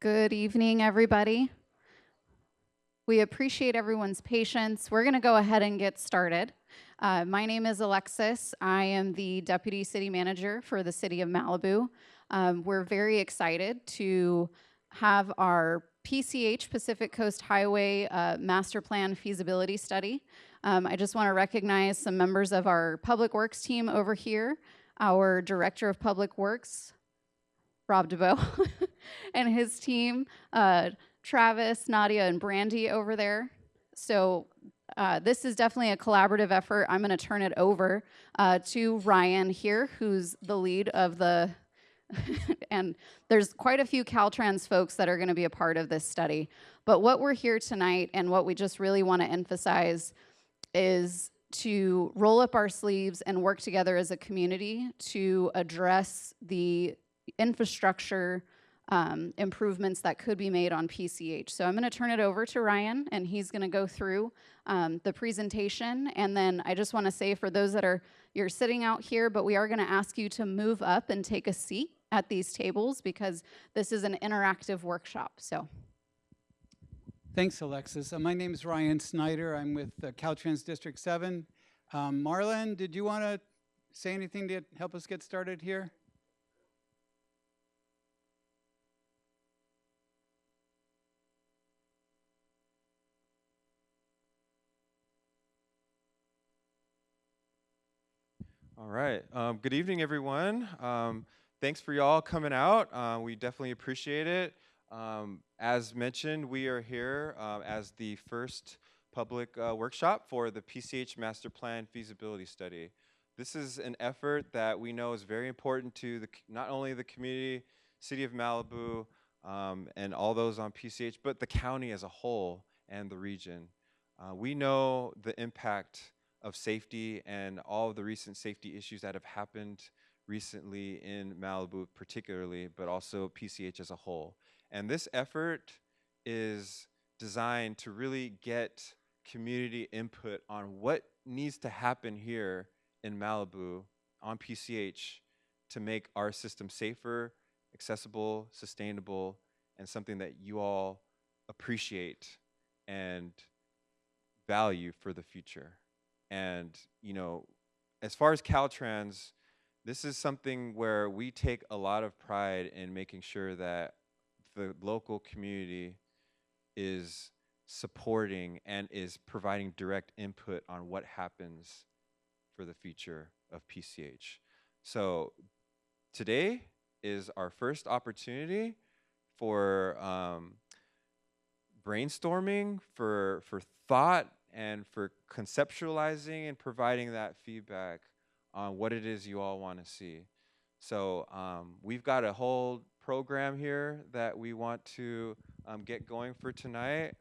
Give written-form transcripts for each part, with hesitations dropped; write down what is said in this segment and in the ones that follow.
Good evening, everybody. We appreciate everyone's patience. We're going to go ahead and get started. My name is Alexis. I am the Deputy City Manager for the City of Malibu. We're very excited to have our PCH, Pacific Coast Highway Master Plan Feasibility Study. I just want to recognize some members of our Public Works team over here, our Director of Public Works, Rob DeBow, and his team, Travis, Nadia, and Brandy over there. So this is definitely a collaborative effort. I'm going to turn it over to Ryan here, who's the lead of the, and there's quite a few Caltrans folks that are going to be a part of this study. But what we're here tonight and what we just really want to emphasize is to roll up our sleeves and work together as a community to address the infrastructure improvements that could be made on PCH. So I'm going to turn it over to Ryan, and he's going to go through the presentation. And then I just want to say, for those that you're sitting out here, but we are going to ask you to move up and take a seat at these tables because this is an interactive workshop. So. Thanks, Alexis. My name is Ryan Snyder. I'm with Caltrans District 7. Marlon, did you want to say anything to help us get started here? All right. Good evening, everyone. Thanks for y'all coming out. We definitely appreciate it. As mentioned, we are here as the first public workshop for the PCH Master Plan Feasibility Study. This is an effort that we know is very important to not only the community, City of Malibu, and all those on PCH, but the county as a whole and the region. We know the impact of safety and all of the recent safety issues that have happened recently in Malibu particularly, but also PCH as a whole. And this effort is designed to really get community input on what needs to happen here in Malibu on PCH to make our system safer, accessible, sustainable, and something that you all appreciate and value for the future. And, you know, as far as Caltrans, this is something where we take a lot of pride in making sure that the local community is supporting and is providing direct input on what happens for the future of PCH. So today is our first opportunity for brainstorming, for thought, and for conceptualizing and providing that feedback on what it is you all want to see. So we've got a whole program here that we want to get going for tonight.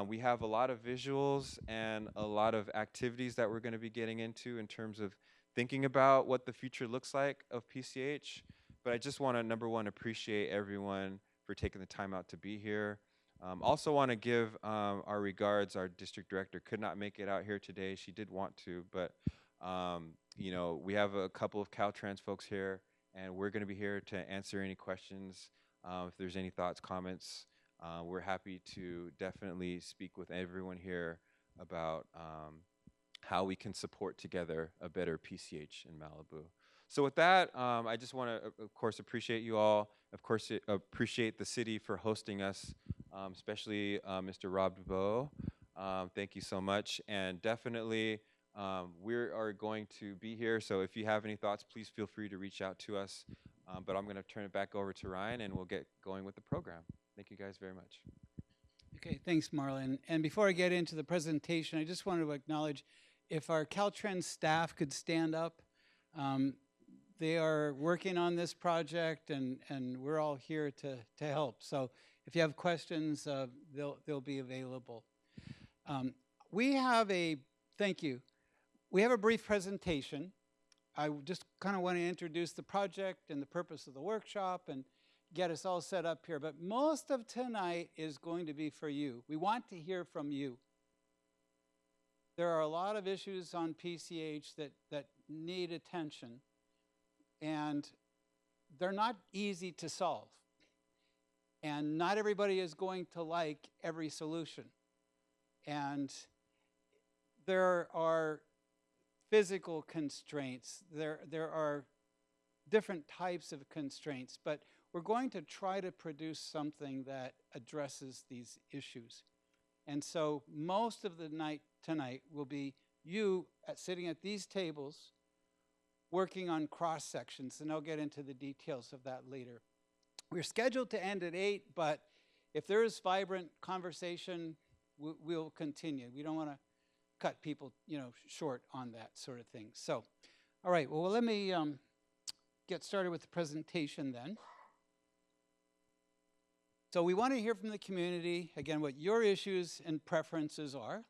We have a lot of visuals and a lot of activities that we're going to be getting into in terms of thinking about what the future looks like of PCH. But I just want to, number one, appreciate everyone for taking the time out to be here. Also want to give our regards. Our district director could not make it out here today. She did want to, but you know, we have a couple of Caltrans folks here, and we're going to be here to answer any questions. If there's any thoughts, comments, we're happy to definitely speak with everyone here about how we can support together a better PCH in Malibu. So with that, I just want to, of course, appreciate you all. Of course, appreciate the city for hosting us, especially Mr. Rob DeBow. Thank you so much. And definitely, we are going to be here. So if you have any thoughts, please feel free to reach out to us. But I'm going to turn it back over to Ryan, and we'll get going with the program. Thank you guys very much. Okay, thanks, Marlon. And before I get into the presentation, I just wanted to acknowledge if our Caltrans staff could stand up. They are working on this project, and we're all here to help. So if you have questions, they'll be available. Thank you. We have a brief presentation. I just kind of want to introduce the project and the purpose of the workshop and get us all set up here. But most of tonight is going to be for you. We want to hear from you. There are a lot of issues on PCH that need attention, and they're not easy to solve. And not everybody is going to like every solution. And there are physical constraints. There are different types of constraints, but we're going to try to produce something that addresses these issues. And so most of the night tonight will be you sitting at these tables working on cross sections, and I'll get into the details of that later. We're scheduled to end at 8, but if there is vibrant conversation, we'll continue. We don't want to cut people, short on that sort of thing. So, all right, well, let me get started with the presentation then. So we want to hear from the community, again, what your issues and preferences are.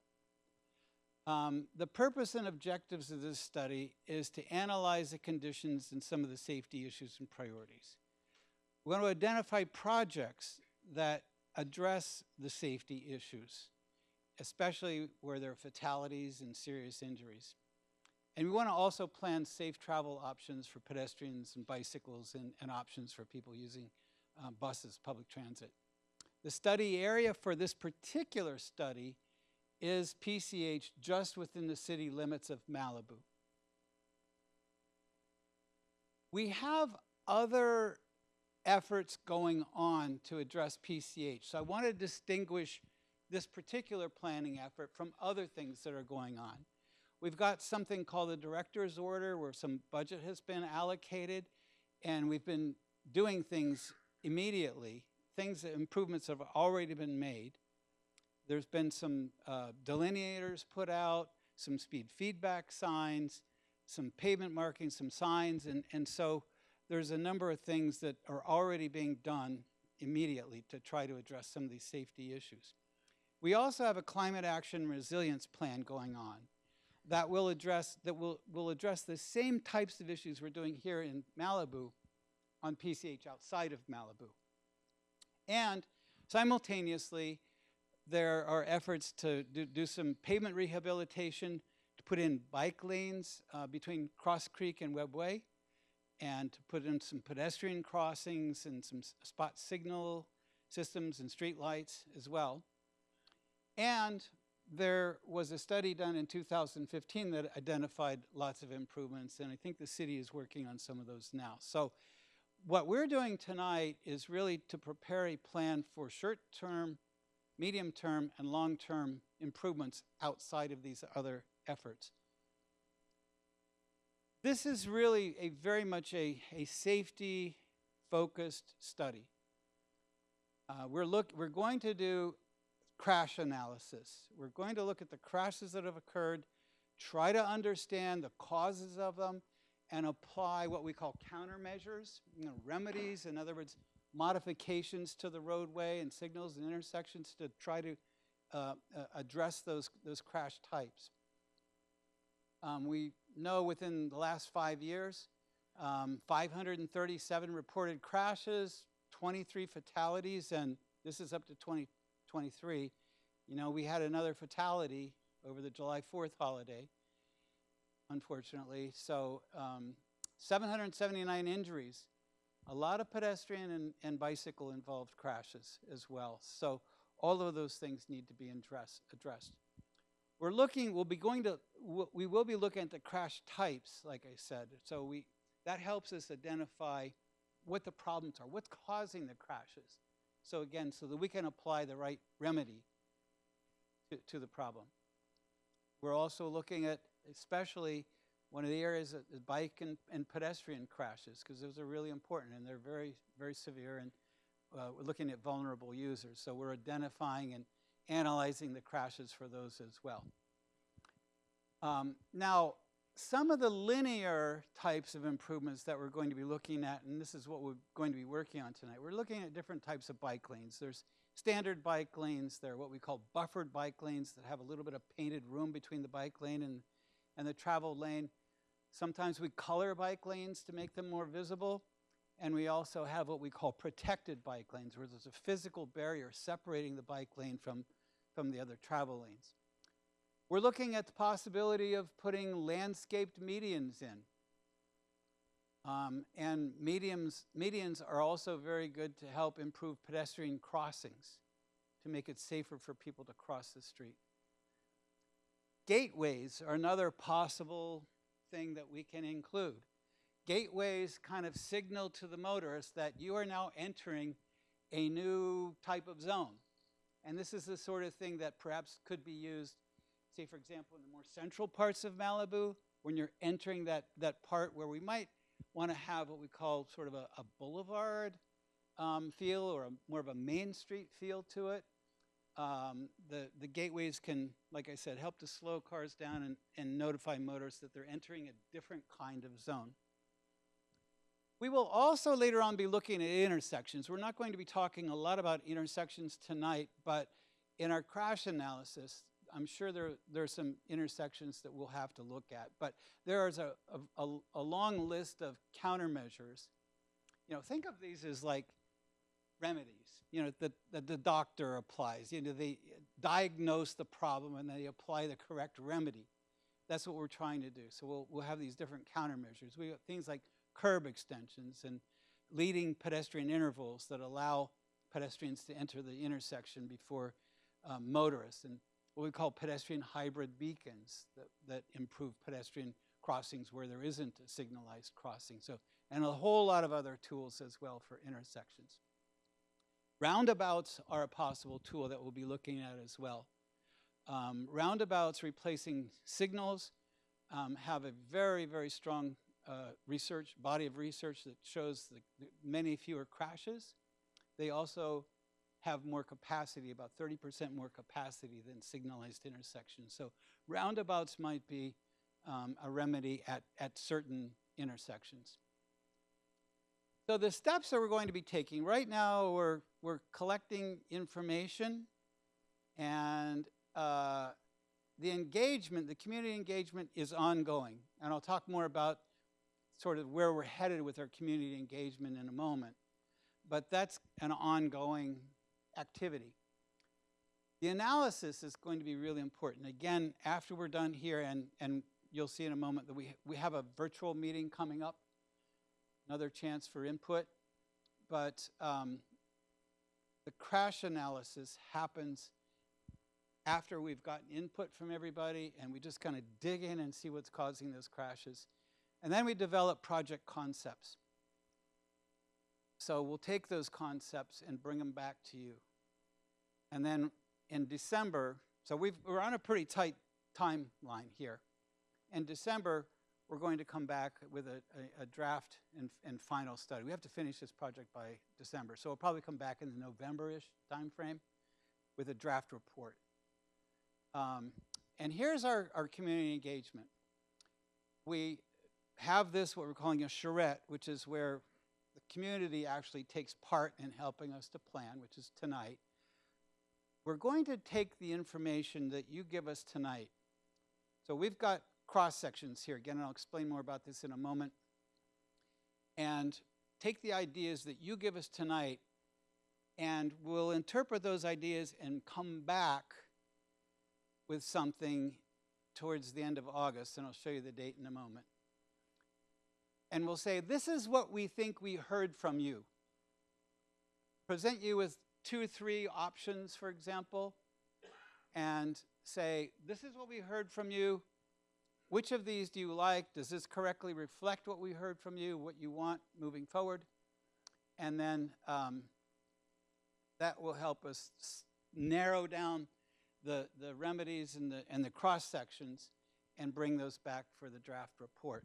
The purpose and objectives of this study is to analyze the conditions and some of the safety issues and priorities. We want to identify projects that address the safety issues, especially where there are fatalities and serious injuries. And we want to also plan safe travel options for pedestrians and bicycles and options for people using buses, public transit. The study area for this particular study is PCH just within the city limits of Malibu. We have other efforts going on to address PCH. So I want to distinguish this particular planning effort from other things that are going on. We've got something called the Director's Order where some budget has been allocated, and we've been doing things immediately, improvements have already been made. There's been some delineators put out, some speed feedback signs, some pavement markings, some signs, and so there's a number of things that are already being done immediately to try to address some of these safety issues. We also have a climate action resilience plan going on that will address the same types of issues we're doing here in Malibu on PCH outside of Malibu. And simultaneously, there are efforts to do some pavement rehabilitation, to put in bike lanes between Cross Creek and Webb Way, and to put in some pedestrian crossings and some spot signal systems and street lights as well. And there was a study done in 2015 that identified lots of improvements, and I think the city is working on some of those now. So what we're doing tonight is really to prepare a plan for short-term, medium-term, and long-term improvements outside of these other efforts. This is really very much a safety-focused study. We're going to do crash analysis. We're going to look at the crashes that have occurred, try to understand the causes of them, and apply what we call countermeasures, remedies, in other words, modifications to the roadway and signals and intersections to try to address those crash types. We know within the last 5 years, 537 reported crashes, 23 fatalities, and this is up to 2023. We had another fatality over the July 4th holiday, unfortunately. So 779 injuries, a lot of pedestrian and bicycle involved crashes as well. So all of those things need to be addressed. We will be looking at the crash types, like I said. So that helps us identify what the problems are, what's causing the crashes. So again, so that we can apply the right remedy to the problem. We're also looking at, especially one of the areas of the bike and pedestrian crashes, because those are really important and they're very, very severe, and we're looking at vulnerable users. So we're identifying and analyzing the crashes for those as well. Now, some of the linear types of improvements that we're going to be looking at, and this is what we're going to be working on tonight, we're looking at different types of bike lanes. There's standard bike lanes, there are what we call buffered bike lanes that have a little bit of painted room between the bike lane and the travel lane. Sometimes we color bike lanes to make them more visible, and we also have what we call protected bike lanes, where there's a physical barrier separating the bike lane from the other travel lanes. We're looking at the possibility of putting landscaped medians in. And medians are also very good to help improve pedestrian crossings, to make it safer for people to cross the street. Gateways are another possible thing that we can include. Gateways kind of signal to the motorist that you are now entering a new type of zone. And this is the sort of thing that perhaps could be used, say, for example, in the more central parts of Malibu, when you're entering that part where we might want to have what we call sort of a boulevard feel, or more of a main street feel to it. The gateways can, like I said, help to slow cars down and notify motorists that they're entering a different kind of zone. We will also later on be looking at intersections. We're not going to be talking a lot about intersections tonight, but in our crash analysis, I'm sure there are some intersections that we'll have to look at. But there is a long list of countermeasures. You know, think of these as like remedies, you know, that the doctor applies. You know, they diagnose the problem and they apply the correct remedy. That's what we're trying to do. So we'll have these different countermeasures. We have things like curb extensions and leading pedestrian intervals that allow pedestrians to enter the intersection before motorists, and what we call pedestrian hybrid beacons that improve pedestrian crossings where there isn't a signalized crossing. So, and a whole lot of other tools as well for intersections. Roundabouts are a possible tool that we'll be looking at as well. Roundabouts replacing signals have a very, very strong body of research that shows the many fewer crashes. They also have more capacity, about 30% more capacity than signalized intersections. So roundabouts might be a remedy at certain intersections. So the steps that we're going to be taking, right now we're collecting information, and the engagement, the community engagement is ongoing. And I'll talk more about sort of where we're headed with our community engagement in a moment. But that's an ongoing activity. The analysis is going to be really important. Again, after we're done here, and you'll see in a moment that we have a virtual meeting coming up, another chance for input. But the crash analysis happens after we've gotten input from everybody, and we just kind of dig in and see what's causing those crashes. And then we develop project concepts. So we'll take those concepts and bring them back to you. And then in December, so we're on a pretty tight timeline here. In December, we're going to come back with a draft and final study. We have to finish this project by December, so we'll probably come back in the November-ish time frame with a draft report. And here's our community engagement. We have this, what we're calling a charrette, which is where the community actually takes part in helping us to plan, which is tonight. We're going to take the information that you give us tonight. So we've got cross sections here. Again, I'll explain more about this in a moment. And take the ideas that you give us tonight, and we'll interpret those ideas and come back with something towards the end of August, and I'll show you the date in a moment. And we'll say, this is what we think we heard from you. Present you with 2 or 3 options, for example, and say, this is what we heard from you. Which of these do you like? Does this correctly reflect what we heard from you, what you want moving forward? And then that will help us narrow down the remedies and the cross sections and bring those back for the draft report.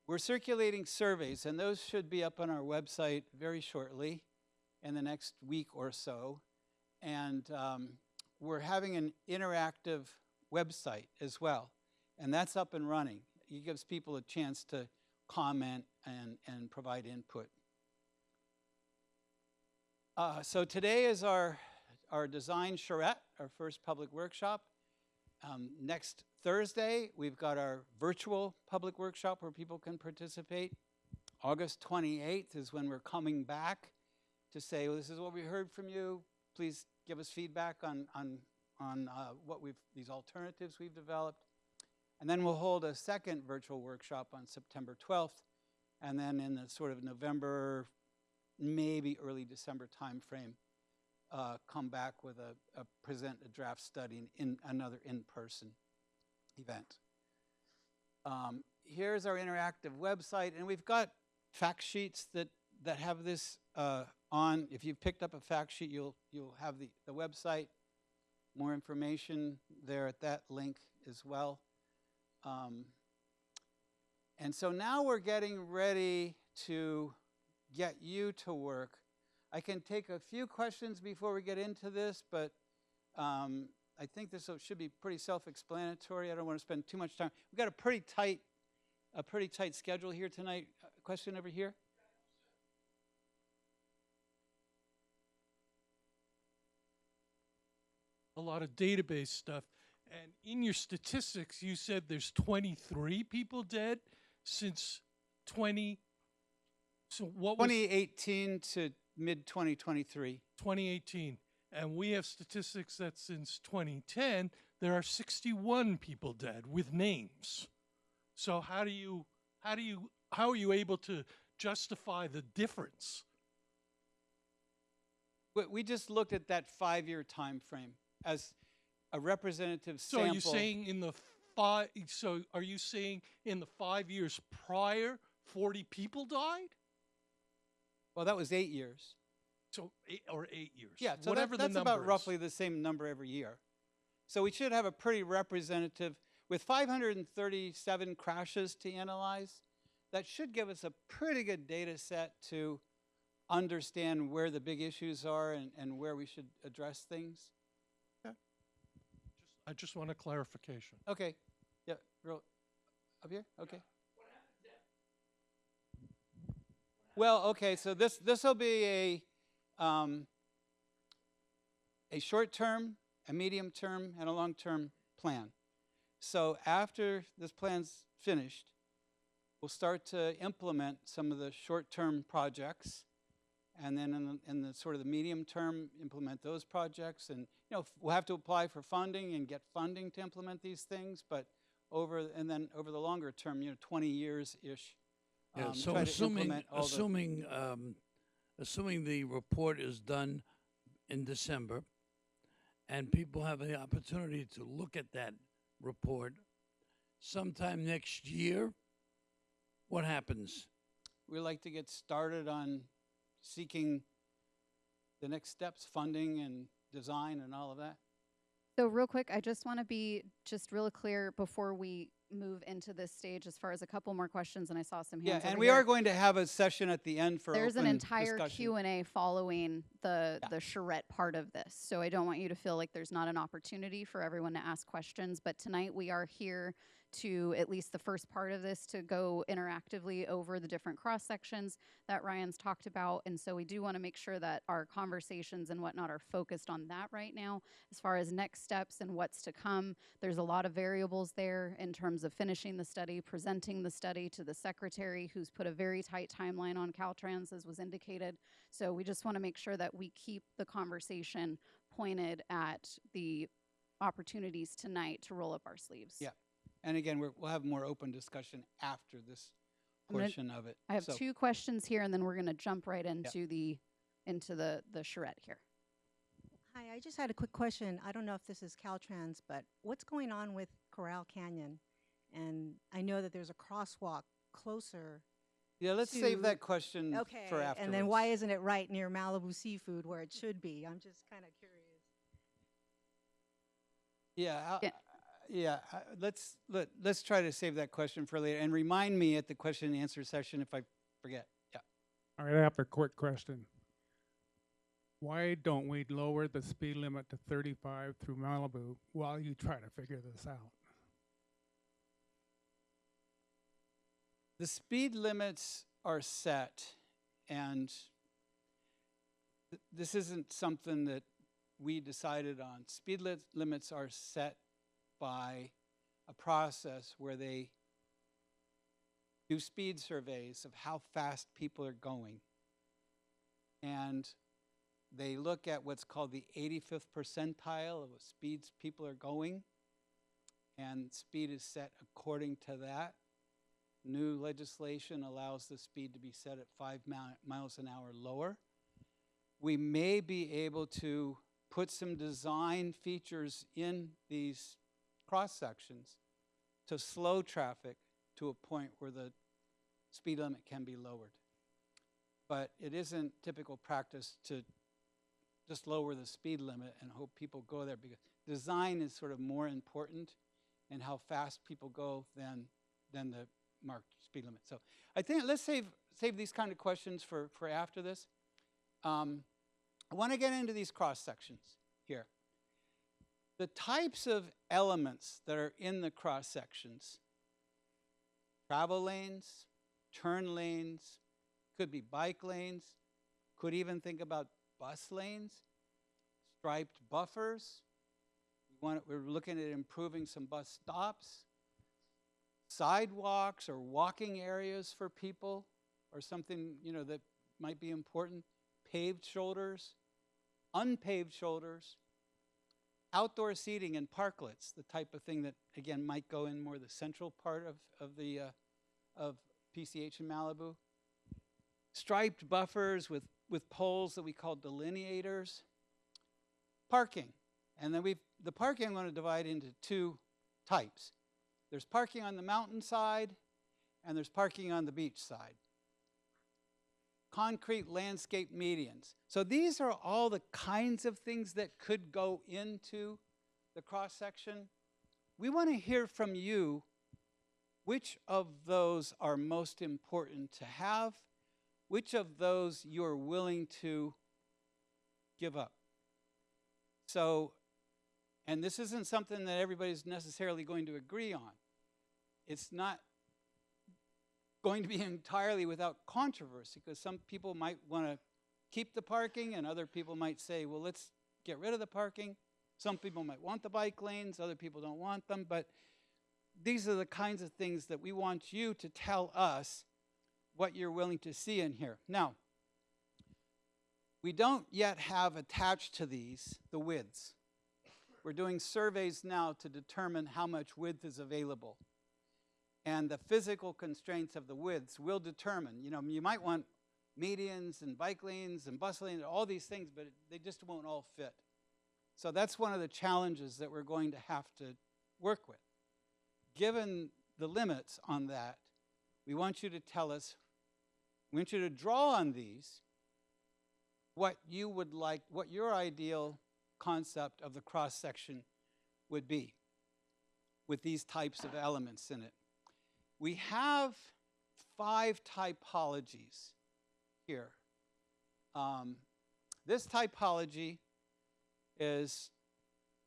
We're circulating surveys, and those should be up on our website very shortly, in the next week or so. And we're having an interactive website as well, and that's up and running. It gives people a chance to comment and provide input. So today is our design charrette, our first public workshop. Next Thursday, we've got our virtual public workshop where people can participate. August 28th is when we're coming back to say, well, this is what we heard from you. Please give us feedback on what these alternatives we've developed. And then we'll hold a second virtual workshop on September 12th and then in the sort of November, maybe early December timeframe, come back with present a draft study in another in-person event. Here's our interactive website, and we've got fact sheets that have this on. If you've picked up a fact sheet, you'll have the website, more information there at that link as well. And so now we're getting ready to get you to work. I can take a few questions before we get into this, but I think this should be pretty self-explanatory. I don't want to spend too much time. We've got a pretty tight schedule here tonight. Question over here? A lot of database stuff. And in your statistics, you said there's 23 people dead since 20. So what was 2018 to mid-2023. 2018? And we have statistics that since 2010, there are 61 people dead with names. So how are you able to justify the difference? We just looked at that 5-year time frame as a representative sample. So are you saying in the 5 years prior, 40 people died? Well, that was 8 years. So 8 years. Yeah, so whatever that's the number about is. roughly the same number every year. So we should have a pretty representative, with 537 crashes to analyze, that should give us a pretty good data set to understand where the big issues are and where we should address things. I just want a clarification. Okay, yeah, real, up here, okay. Well, okay, so this will be a short term, a medium term, and a long term plan. So after this plan's finished, we'll start to implement some of the short term projects, and then in the sort of the medium term, implement those projects. And we'll have to apply for funding and get funding to implement these things, but over the longer term, 20 years ish. Yeah, so try to assuming implement all assuming the report is done in December, and people have the opportunity to look at that report sometime next year, what happens? we like to get started on seeking the next steps, funding and design and all of that. So real quick, I just want to be just real clear before we move into this stage as far as a couple more questions, and I saw some hands Yeah, and over we here. are going to have a session at the end for There's an open entire discussion. Q&A following the Yeah. charrette part of this. So I don't want you to feel like there's not an opportunity for everyone to ask questions. But tonight we are here to, at least the first part of this, to go interactively over the different cross sections that Ryan's talked about. And so we do want to make sure that our conversations and whatnot are focused on that right now. As far as next steps and what's to come, there's a lot of variables there in terms of finishing the study, presenting the study to the secretary, who's put a very tight timeline on Caltrans, as was indicated. So we just want to make sure that we keep the conversation pointed at the opportunities tonight to roll up our sleeves. Yeah. And again, we'll have more open discussion after this I'm gonna- portion of it. I have So, two questions here, and then we're going to jump right into the charrette here. Hi, I just had a quick question. I don't know if this is Caltrans, but what's going on with Corral Canyon? And I know that there's a crosswalk closer. Yeah, let's save to- that question Okay. for afterwards. And then why isn't it right near Malibu Seafood where it should be? I'm just kind of curious. Yeah, Yeah. let's try to save that question for later, and remind me at the question and answer session if I forget. Yeah. All right, I have a quick question. Why don't we lower the speed limit to 35 through Malibu while you try to figure this out? The speed limits are set, and this isn't something that we decided on. Speed limits are set by a process where they do speed surveys of how fast people are going. And they look at what's called the 85th percentile of what speeds people are going. And speed is set according to that. New legislation allows the speed to be set at 5 miles an hour lower. We may be able to put some design features in these cross sections to slow traffic to a point where the speed limit can be lowered. But it isn't typical practice to just lower the speed limit and hope people go there, because design is sort of more important and how fast people go than the marked speed limit. So I think let's save these kind of questions for after this. I want to get into these cross sections here. The types of elements that are in the cross sections: travel lanes, turn lanes, could be bike lanes, could even think about bus lanes, striped buffers. We're looking at improving some bus stops, sidewalks or walking areas for people, or something that might be important, paved shoulders, unpaved shoulders, outdoor seating and parklets, the type of thing that, again, might go in more the central part of PCH in Malibu. Striped buffers with poles that we call delineators. Parking. And then the parking I'm going to divide into two types. There's parking on the mountainside, and there's parking on the beach side. Concrete landscape medians. So these are all the kinds of things that could go into the cross-section. We want to hear from you which of those are most important to have, which of those you're willing to give up. So, and this isn't something that everybody's necessarily going to agree on. It's not going to be entirely without controversy, because some people might want to keep the parking and other people might say, well, let's get rid of the parking. Some people might want the bike lanes, other people don't want them, but these are the kinds of things that we want you to tell us what you're willing to see in here. Now, we don't yet have attached to these the widths. We're doing surveys now to determine how much width is available. And the physical constraints of the widths will determine, you might want medians and bike lanes and bus lanes, all these things, but they just won't all fit. So that's one of the challenges that we're going to have to work with. Given the limits on that, we want you to tell us, we want you to draw on these what you would like, what your ideal concept of the cross-section would be with these types of elements in it. We have 5 typologies here. This typology is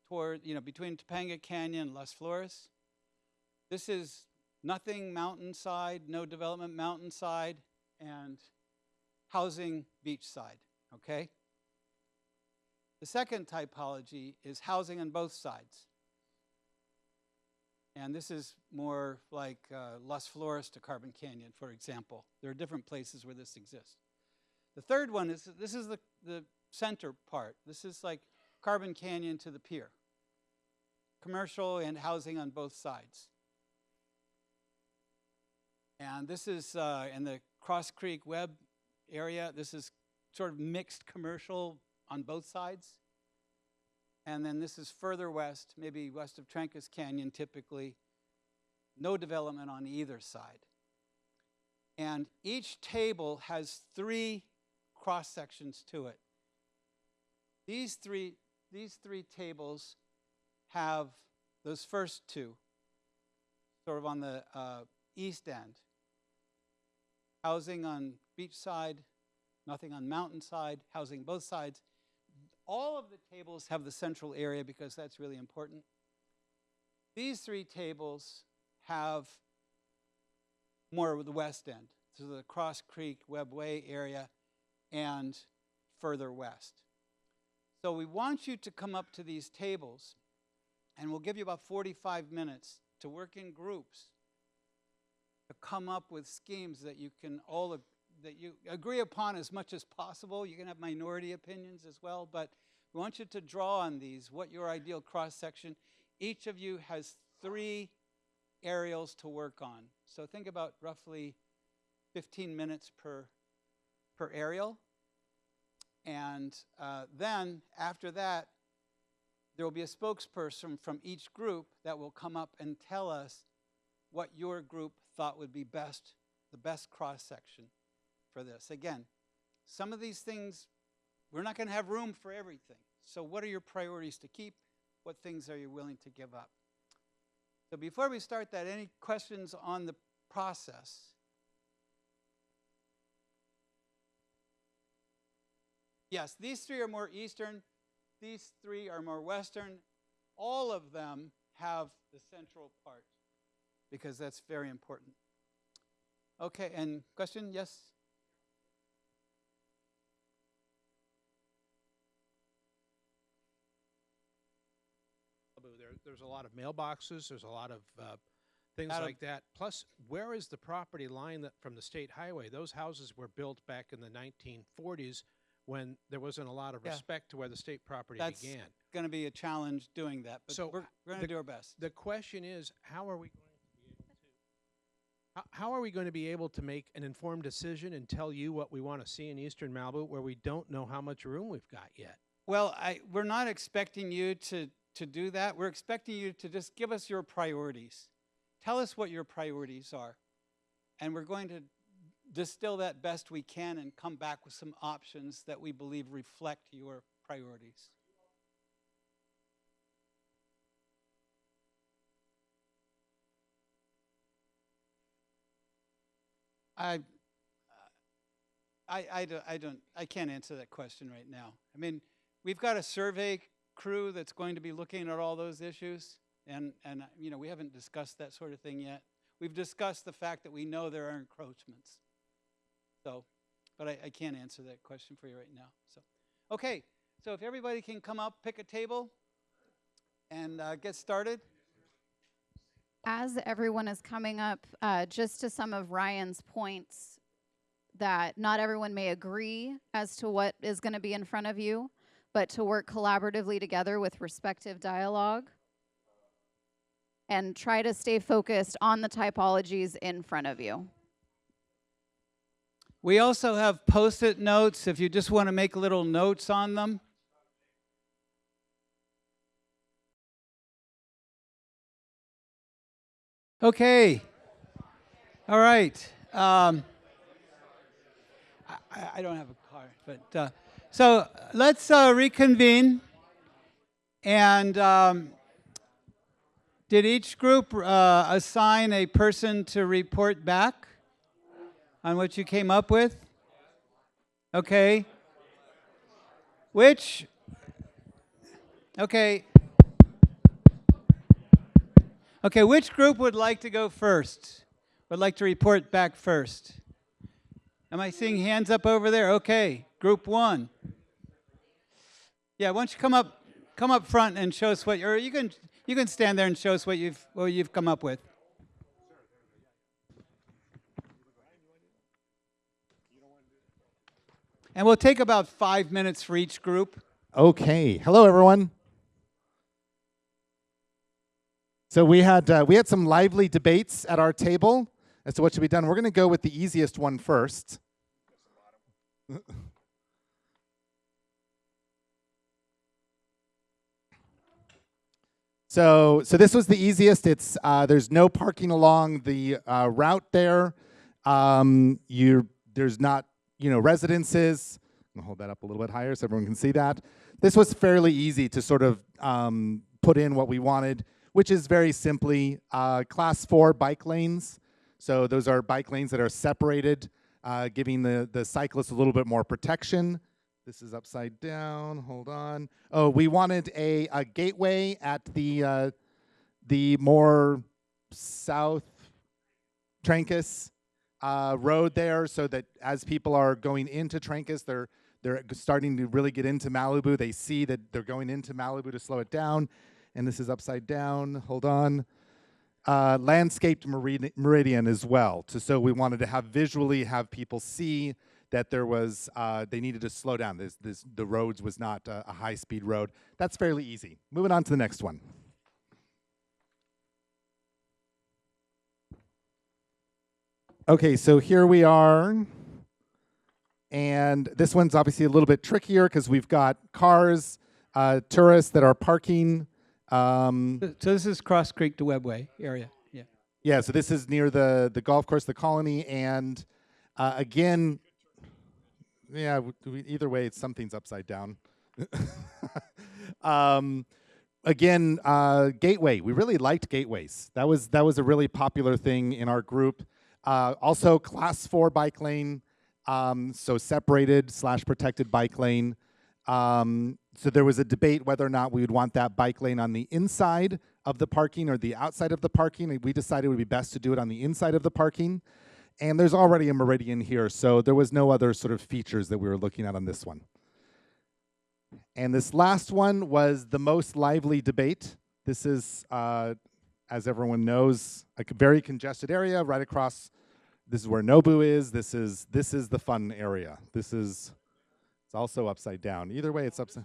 toward, between Topanga Canyon and Las Flores. This is nothing mountainside, no development mountainside, and housing beachside, okay? The second typology is housing on both sides. And this is more like Las Flores to Carbon Canyon, for example. There are different places where this exists. The third one is, this is the center part. This is like Carbon Canyon to the pier. Commercial and housing on both sides. And this is in the Cross Creek Webb area. This is sort of mixed commercial on both sides. And then this is further west, maybe west of Trancas Canyon typically. No development on either side. And each table has 3 cross sections to it. These three tables have those first 2, sort of on the east end. Housing on beach side, nothing on mountain side, housing both sides. All of the tables have the central area because that's really important. These 3 tables have more of the west end, so the Cross Creek Webb Way area and further west. So we want you to come up to these tables, and we'll give you about 45 minutes to work in groups to come up with schemes that you can all that you agree upon as much as possible. You can have minority opinions as well, but we want you to draw on these, what your ideal cross-section. Each of you has 3 aerials to work on. So think about roughly 15 minutes per aerial. And then after that, there will be a spokesperson from each group that will come up and tell us what your group thought would be best, the best cross-section for this. Again, some of these things, we're not going to have room for everything. So what are your priorities to keep? What things are you willing to give up? So before we start that, any questions on the process? Yes, these three are more eastern. These three are more western. All of them have the central part because that's very important. Okay, and question? Yes? There's a lot of mailboxes. There's a lot of things Out of- like that. Plus, where is the property line that from the state highway? Those houses were built back in the 1940s when there wasn't a lot of Yeah. respect to where the state property That's began. going to be a challenge doing that, but So, we're going to do our best. The question is, how are we going to be able to how are we going to be able to make an informed decision and tell you what we want to see in Eastern Malibu where we don't know how much room we've got yet? Well, we're not expecting you to do that. We're expecting you to just give us your priorities. Tell us what your priorities are. And we're going to distill that best we can and come back with some options that we believe reflect your priorities. I can't answer that question right now. I mean, we've got a survey crew that's going to be looking at all those issues, and you know, we haven't discussed that sort of thing yet. We've discussed the fact that we know there are encroachments. So, but I can't answer that question for you right now. So, okay, so if everybody can come up, pick a table, and get started. As everyone is coming up, just to some of Ryan's points, that not everyone may agree as to what is going to be in front of you, but to work collaboratively together with respective dialogue and try to stay focused on the typologies in front of you. We also have Post-it notes if you just want to make little notes on them. Okay. All right. I don't have a card, but so let's reconvene. And did each group assign a person to report back on what you came up with? Okay. Which? Okay. Okay, which group would like to go first? Would like to report back first? Am I seeing hands up over there? Okay, group one. Yeah, why don't you come up front and show us what or you can stand there and show us what you've come up with. And we'll take about 5 minutes for each group. Okay. Hello, everyone. So we had some lively debates at our table as to what should be done. We're going to go with the easiest one first. So this was the easiest. It's there's no parking along the route there. There's not residences. I'm gonna hold that up a little bit higher so everyone can see that. This was fairly easy to sort of put in what we wanted, which is very simply class 4 bike lanes. So those are bike lanes that are separated, giving the cyclists a little bit more protection. This is upside down. Hold on. Oh, we wanted a gateway at the more south Trancas road there, so that as people are going into Trancas, they're starting to really get into Malibu. They see that they're going into Malibu to slow it down. And this is upside down. Hold on. Landscaped meridian as well. So we wanted to visually have people see that there was they needed to slow down. The roads was not a high-speed road. That's fairly easy. Moving on to the next one. Okay, so here we are. And this one's obviously a little bit trickier because we've got cars, tourists that are parking. So this is Cross Creek to Webway area. Yeah. Yeah, so this is near the golf course, the Colony, and again, yeah, either way, something's upside down. Again, Gateway. We really liked gateways. That was a really popular thing in our group. Also, Class 4 bike lane, so separated / protected bike lane. So there was a debate whether or not we would want that bike lane on the inside of the parking or the outside of the parking. And we decided it would be best to do it on the inside of the parking. And there's already a meridian here, so there was no other sort of features that we were looking at on this one. And this last one was the most lively debate. This is, as everyone knows, a very congested area right across. This is where Nobu is. This is the fun area. It's also upside down. Either way, it's upside.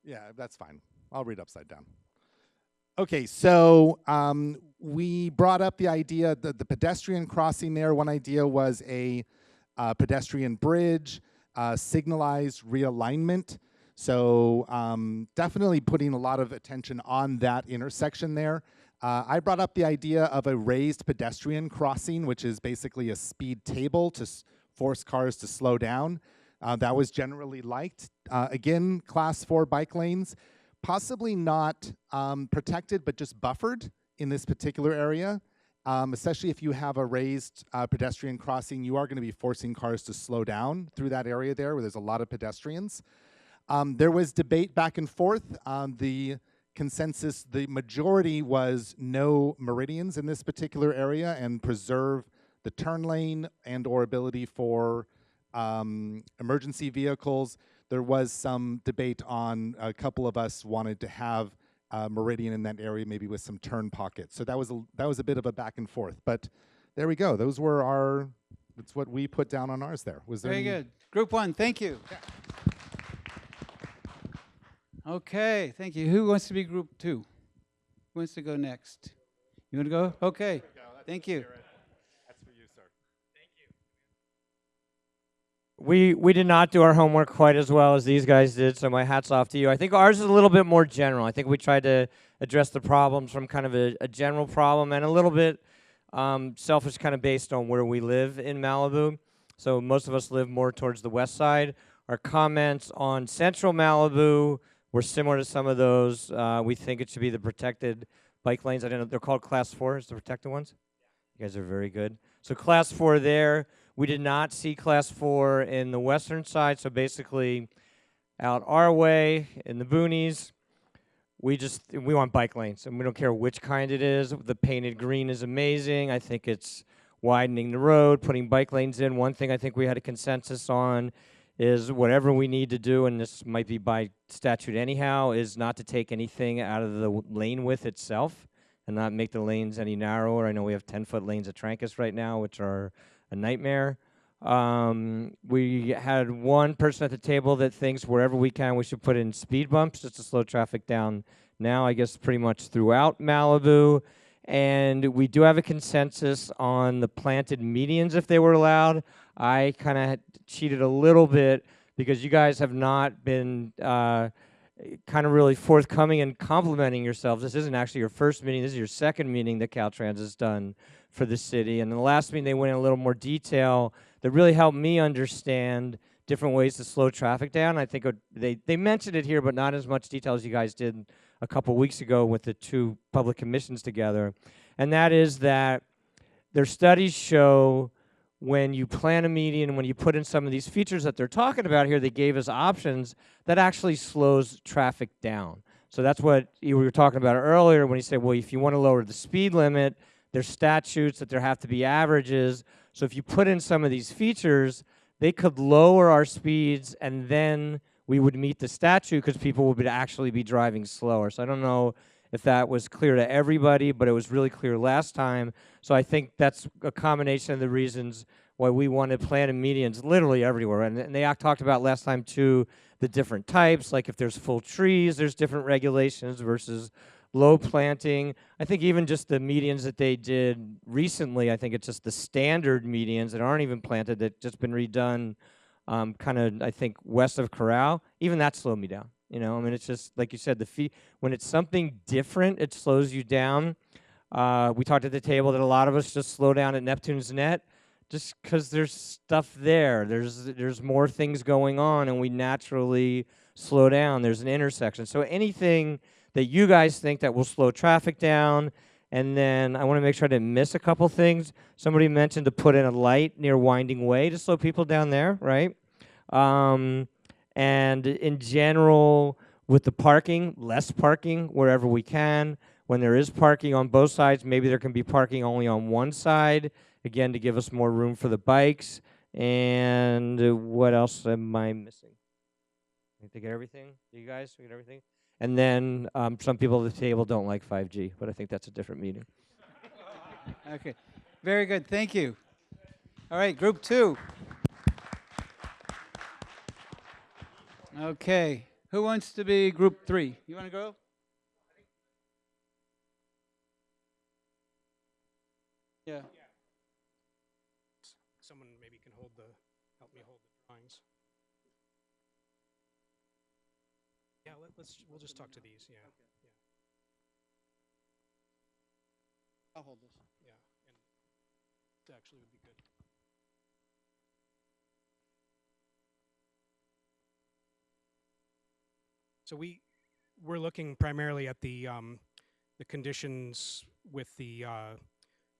Yeah, that's fine. I'll read upside down. Okay, so we brought up the idea that the pedestrian crossing there. One idea was a pedestrian bridge, signalized realignment. So definitely putting a lot of attention on that intersection there. I brought up the idea of a raised pedestrian crossing, which is basically a speed table to force cars to slow down. That was generally liked. Again, Class 4 bike lanes. Possibly not protected, but just buffered in this particular area. Especially if you have a raised pedestrian crossing, you are going to be forcing cars to slow down through that area there where there's a lot of pedestrians. There was debate back and forth. The consensus, the majority was no meridians in this particular area and preserve the turn lane and or ability for emergency vehicles. There was some debate on a couple of us wanted to have meridian in that area, maybe with some turn pockets. So that was a bit of a back and forth. But there we go. Those were that's what we put down on ours there. Was there Very good. Group 1, thank you. Yeah. Okay, thank you. Who wants to be Group 2? Who wants to go next? You want to go? Okay. Thank you. That's for you, sir. We did not do our homework quite as well as these guys did, so my hat's off to you. I think ours is a little bit more general. I think we tried to address the problems from kind of a general problem and a little bit selfish, kind of based on where we live in Malibu. So most of us live more towards the west side. Our comments on central Malibu were similar to some of those. We think it should be the protected bike lanes. I don't know, they're called Class 4, is the protected ones? You guys are very good. So Class 4 there. We did not see Class 4 in the western side, so basically out our way in the boonies, we want bike lanes, and we don't care which kind it is. The painted green is amazing. I think it's widening the road, putting bike lanes in. One thing I think we had a consensus on is whatever we need to do, and this might be by statute anyhow, is not to take anything out of the lane width itself and not make the lanes any narrower. I know we have 10-foot lanes at Trancas right now, which are a nightmare. We had one person at the table that thinks wherever we can we should put in speed bumps just to slow traffic down now, I guess pretty much throughout Malibu. And we do have a consensus on the planted medians if they were allowed. I kind of cheated a little bit because you guys have not been kind of really forthcoming and complimenting yourselves. This isn't actually your first meeting. This is your second meeting that Caltrans has done for the city. And in the last meeting, they went in a little more detail that really helped me understand different ways to slow traffic down. I think they mentioned it here, but not as much detail as you guys did a couple weeks ago with the two public commissions together. And that is that their studies show when you plan a median, when you put in some of these features that they're talking about here, they gave us options that actually slows traffic down. So that's what you were talking about earlier when you said, well, if you want to lower the speed limit, there's statutes that there have to be averages. So if you put in some of these features, they could lower our speeds and then we would meet the statute because people would actually be driving slower. So I don't know if that was clear to everybody, but it was really clear last time. So I think that's a combination of the reasons why we wanted planted medians literally everywhere. And they talked about last time, too, the different types. Like if there's full trees, there's different regulations versus low planting. I think even just the medians that they did recently, I think it's just the standard medians that aren't even planted that just been redone, kind of I think west of Corral. Even that slowed me down. You know, I mean, it's just like you said, when it's something different, it slows you down. We talked at the table that a lot of us just slow down at Neptune's Net just because there's stuff there. There's more things going on, and we naturally slow down. There's an intersection. So anything that you guys think that will slow traffic down, and then I want to make sure I didn't miss a couple things. Somebody mentioned to put in a light near Winding Way to slow people down there, right? And in general, with the parking, less parking wherever we can. When there is parking on both sides, maybe there can be parking only on one side, again, to give us more room for the bikes. And what else am I missing? Did I get everything? Do you guys get everything? And then some people at the table don't like 5G, but I think that's a different meeting. Okay, very good. Thank you. All right, group 2. Okay, who wants to be group 3? You want to go? Yeah. Someone maybe can help me hold the drawings. Yeah, we'll just talk to these. Yeah. Okay. Yeah. I'll hold this. Yeah, and it actually would be good. So we're looking primarily at the conditions with the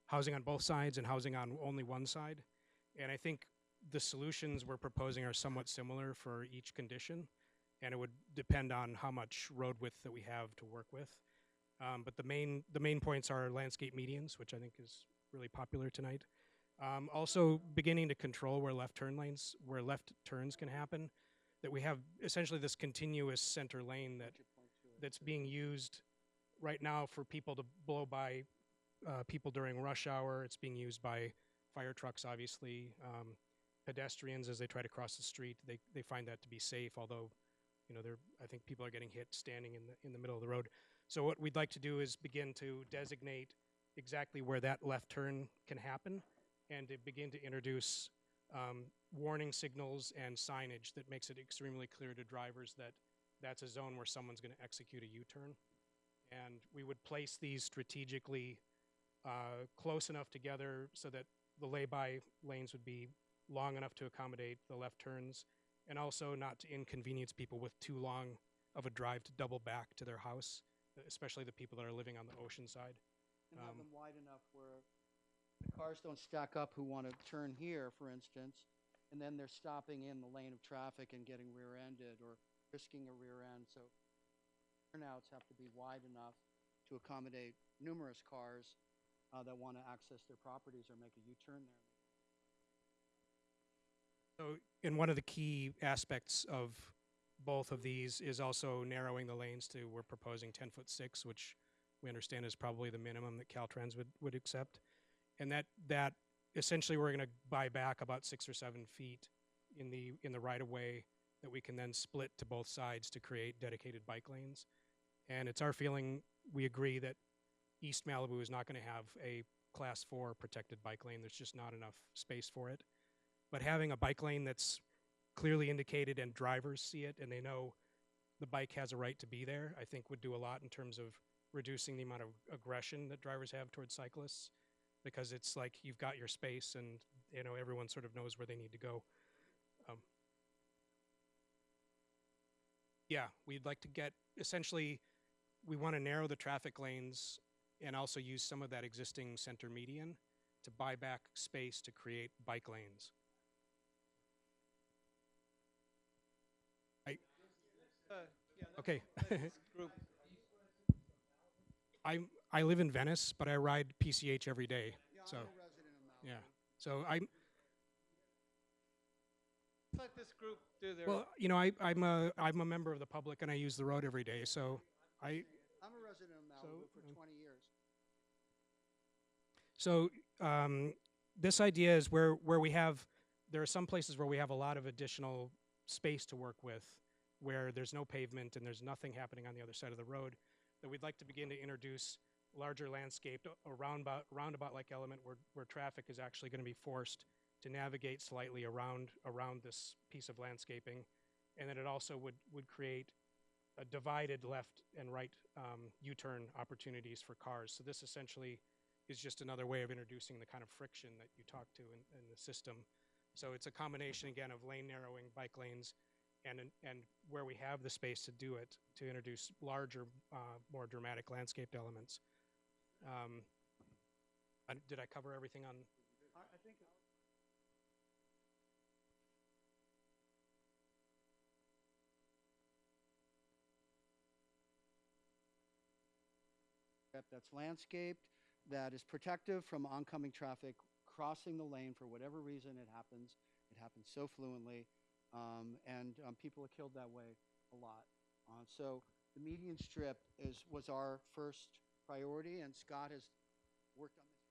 housing on both sides and housing on only one side, and I think the solutions we're proposing are somewhat similar for each condition, and it would depend on how much road width that we have to work with. But the main points are landscape medians, which I think is really popular tonight. Also beginning to control where left turns can happen. That we have essentially this continuous center lane that's being used right now for people to blow by people during rush hour. It's being used by fire trucks, obviously. Pedestrians, as they try to cross the street, they find that to be safe, although I think people are getting hit standing in the middle of the road. So what we'd like to do is begin to designate exactly where that left turn can happen, and to begin to introduce warning signals and signage that makes it extremely clear to drivers that that's a zone where someone's going to execute a U-turn. And we would place these strategically close enough together so that the lay-by lanes would be long enough to accommodate the left turns, and also not to inconvenience people with too long of a drive to double back to their house, especially the people that are living on the ocean side. And have them wide enough where the cars don't stack up who want to turn here, for instance, and then they're stopping in the lane of traffic and getting rear-ended or risking a rear end. So turnouts have to be wide enough to accommodate numerous cars that want to access their properties or make a U-turn there. So, and one of the key aspects of both of these is also narrowing the lanes to, we're proposing 10'6", which we understand is probably the minimum that Caltrans would accept. And that essentially we're going to buy back about 6 or 7 feet in the right of way that we can then split to both sides to create dedicated bike lanes. And it's our feeling, we agree that East Malibu is not going to have a Class 4 protected bike lane. There's just not enough space for it. But having a bike lane that's clearly indicated and drivers see it and they know the bike has a right to be there, I think would do a lot in terms of reducing the amount of aggression that drivers have towards cyclists, because it's like you've got your space and everyone sort of knows where they need to go. Yeah, we'd like to get, essentially, we want to narrow the traffic lanes and also use some of that existing center median to buy back space to create bike lanes. Okay. I live in Venice, but I ride PCH every day. Yeah, so I'm a resident of Malibu. yeah, so Let this group do their. well, I'm a member of the public and I use the road every day. So I'm a resident of Malibu for 20 years. So this idea is where there are some places where we have a lot of additional space to work with, where there's no pavement and there's nothing happening on the other side of the road. that we'd like to begin to introduce larger landscaped, a roundabout-like element where traffic is actually going to be forced to navigate slightly around this piece of landscaping, and then it also would create a divided left and right U-turn opportunities for cars. So this essentially is just another way of introducing the kind of friction that you talked to in the system. So it's a combination again of lane narrowing, bike lanes, and where we have the space to do it, to introduce larger, more dramatic landscaped elements. Did I cover everything on? I think that's landscaped, that is protective from oncoming traffic crossing the lane for whatever reason it happens. It happens so fluently, and people are killed that way a lot. So the median strip was our first priority, and Scott has worked on this.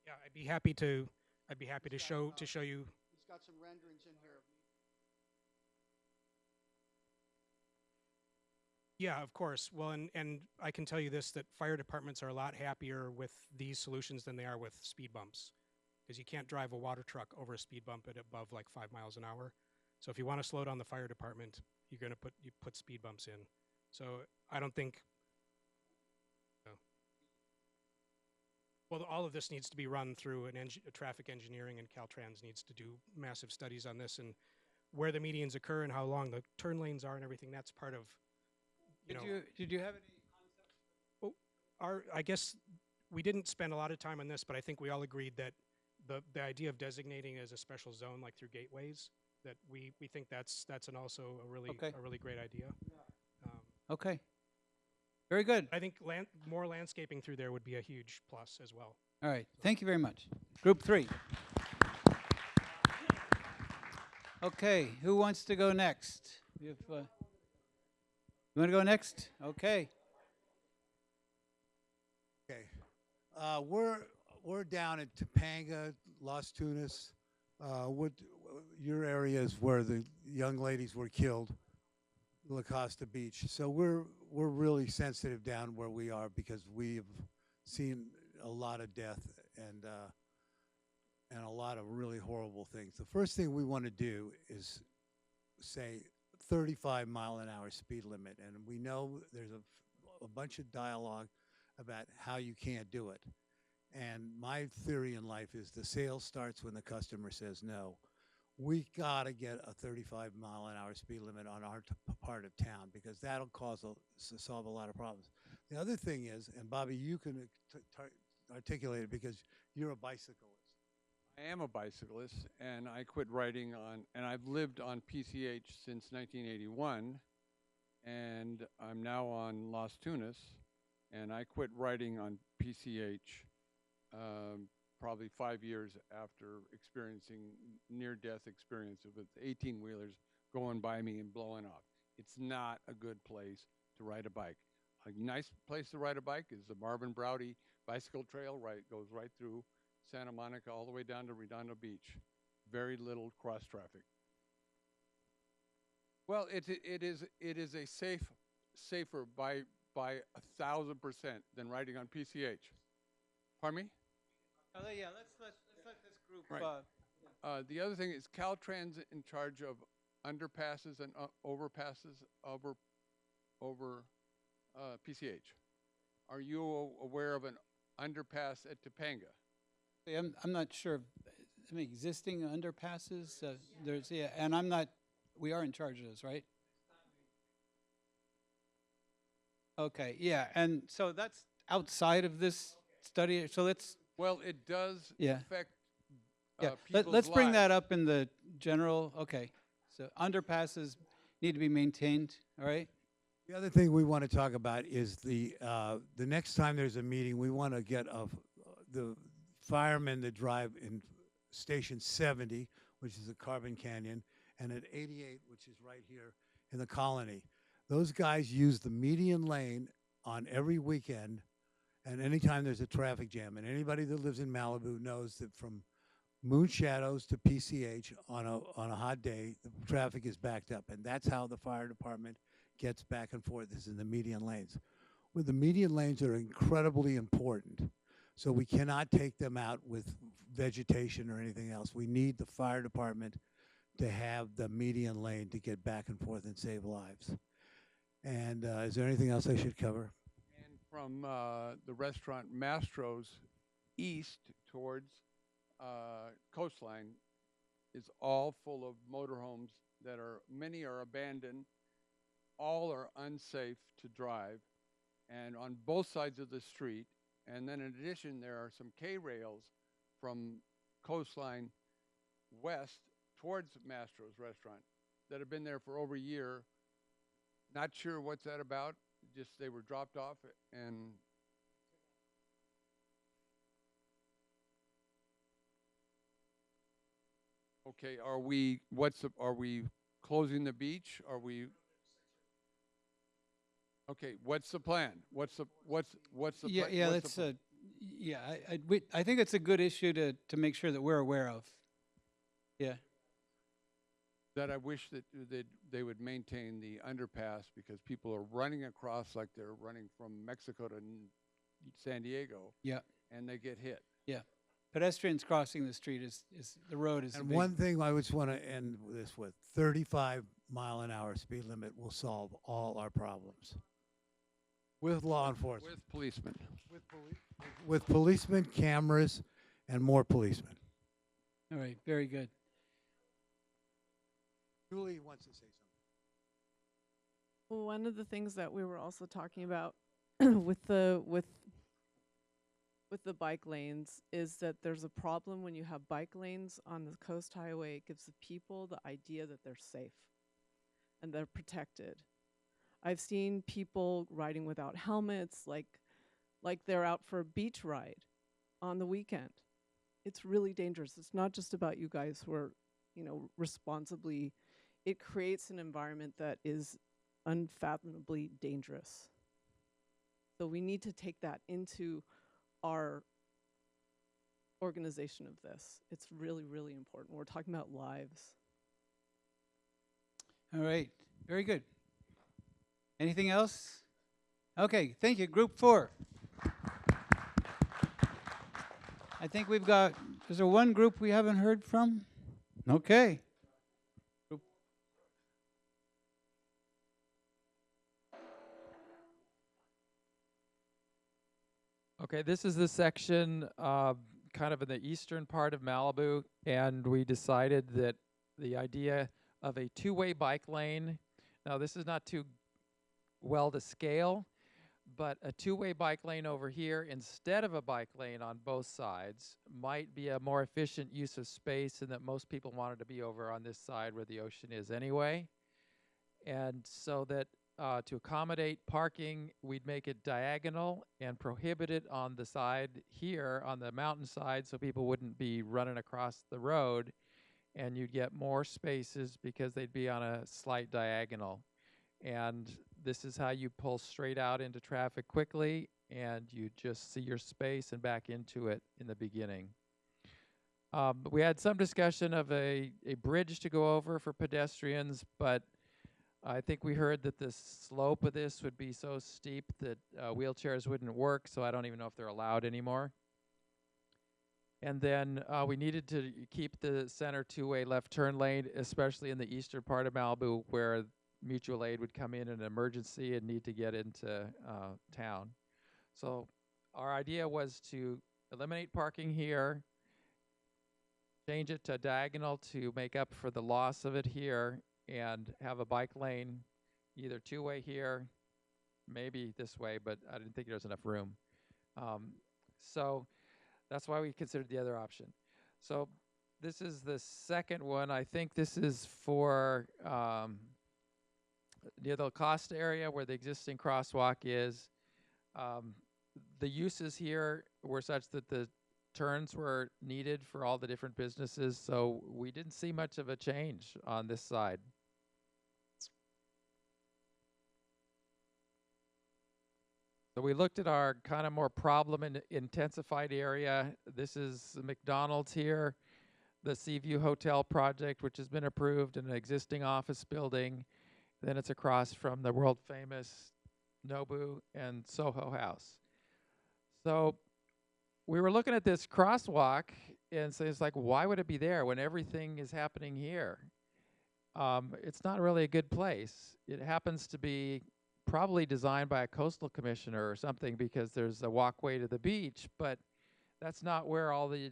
Yeah, I'd be happy to He's show got, you. He's got some renderings in here. Yeah, of course. Well, and I can tell you this, that fire departments are a lot happier with these solutions than they are with speed bumps, because you can't drive a water truck over a speed bump at above like 5 miles an hour. So if you want to slow down the fire department, you put speed bumps in. So I don't think. Well, all of this needs to be run through a traffic engineering, and Caltrans needs to do massive studies on this and where the medians occur and how long the turn lanes are and everything. That's part of. Did you have any concepts? Well, I guess we didn't spend a lot of time on this, but I think we all agreed that the idea of designating as a special zone, like through gateways, that we think that's also a really great idea. Okay. Very good. I think more landscaping through there would be a huge plus as well. All right. Thank you very much. Group 3. Okay. Who wants to go next? You want to go next? Okay. Okay. We're down at Topanga, Las Tunas. Your area is where the young ladies were killed, La Costa Beach. So we're really sensitive down where we are because we have seen a lot of death and a lot of really horrible things. The first thing we want to do is say 35-mile-an-hour speed limit, and we know there's a bunch of dialogue about how you can't do it. And my theory in life is the sale starts when the customer says no. We got to get a 35-mile-an-hour speed limit on our part of town, because that'll solve a lot of problems. The other thing is, and Bobby, you can articulate it because you're a bicyclist. I am a bicyclist, and I quit riding and I've lived on PCH since 1981, and I'm now on Las Tunas, and I quit riding on PCH probably 5 years after experiencing near-death experience with 18-wheelers going by me and blowing off. It's not a good place to ride a bike. A nice place to ride a bike is the Marvin Browdy Bicycle Trail, goes right through Santa Monica all the way down to Redondo Beach. Very little cross traffic. Well, it is a safer by 1,000% than riding on PCH. Pardon me? Yeah, let's let this group. Right. The other thing is Caltrans in charge of underpasses and overpasses over PCH. Are you aware of an underpass at Topanga? I'm not sure of any existing underpasses. And we are in charge of this, right? Okay, yeah, and so that's outside of this study. So let's. Well, it does affect Let's bring that up in the general. Okay, so underpasses need to be maintained. All right. The other thing we want to talk about is the next time there's a meeting, we want to get the firemen that drive in Station 70, which is the Carbon Canyon, and at 88, which is right here in the Colony. Those guys use the median lane on every weekend and anytime there's a traffic jam. And anybody that lives in Malibu knows that from Moon Shadows to PCH on a hot day, the traffic is backed up, and that's how the fire department gets back and forth, is in the median lanes. Where the median lanes are incredibly important, so we cannot take them out with vegetation or anything else. We need the fire department to have the median lane to get back and forth and save lives. And is there anything else I should cover? And from the restaurant Mastro's east towards coastline is all full of motorhomes that many are abandoned, all are unsafe to drive, and on both sides of the street. And then in addition, there are some K-rails from coastline west towards Mastro's restaurant that have been there for over a year. Not sure what's that about, just they were dropped off and okay, are we closing the beach? Are we okay, what's the plan? What's the Yeah, plan? yeah, that's yeah. I think it's a good issue to make sure that we're aware of. Yeah. That I wish that they would maintain the underpass because people are running across like they're running from Mexico to San Diego. Yeah. And they get hit. Yeah. Pedestrians crossing the street is the road is. And one thing I just want to end this with: 35-mile-an-hour speed limit will solve all our problems. With law enforcement. With policemen. With policemen, cameras, and more policemen. All right. Very good. Julie wants to say something. Well, one of the things that we were also talking about with the bike lanes is that there's a problem when you have bike lanes on the coast highway. It gives the people the idea that they're safe and they're protected. I've seen people riding without helmets, like they're out for a beach ride on the weekend. It's really dangerous. It's not just about you guys who are, responsibly. It creates an environment that is unfathomably dangerous. So we need to take that into our organization of this. It's really, really important. We're talking about lives. All right. Very good. Anything else? Okay. Thank you. Group 4. I think we've got, is there one group we haven't heard from? Okay. Okay, this is the section kind of in the eastern part of Malibu, and we decided that the idea of a two-way bike lane, now this is not too well to scale, but a two-way bike lane over here instead of a bike lane on both sides might be a more efficient use of space, and that most people wanted to be over on this side where the ocean is anyway. And so that to accommodate parking, we'd make it diagonal and prohibit it on the side here, on the mountain side, so people wouldn't be running across the road, and you'd get more spaces because they'd be on a slight diagonal. And this is how you pull straight out into traffic quickly, and you just see your space and back into it in the beginning. We had some discussion of a bridge to go over for pedestrians, but I think we heard that the slope of this would be so steep that wheelchairs wouldn't work, so I don't even know if they're allowed anymore. And then we needed to keep the center two-way left turn lane, especially in the eastern part of Malibu where mutual aid would come in an emergency and need to get into town. So our idea was to eliminate parking here, change it to diagonal to make up for the loss of it here, and have a bike lane, either two-way here, maybe this way, but I didn't think there was enough room. So that's why we considered the other option. So this is the second one. I think this is for near the Costa area where the existing crosswalk is. The uses here were such that the turns were needed for all the different businesses, so we didn't see much of a change on this side. So we looked at our kind of more problem intensified area. This is McDonald's here. the Seaview Hotel project, which has been approved, in an existing office building. Then it's across from the world famous Nobu and Soho House. So we were looking at this crosswalk and so it's like, why would it be there when everything is happening here? It's not really a good place. It happens to be probably designed by a coastal commissioner or something because there's a walkway to the beach, but that's not where all the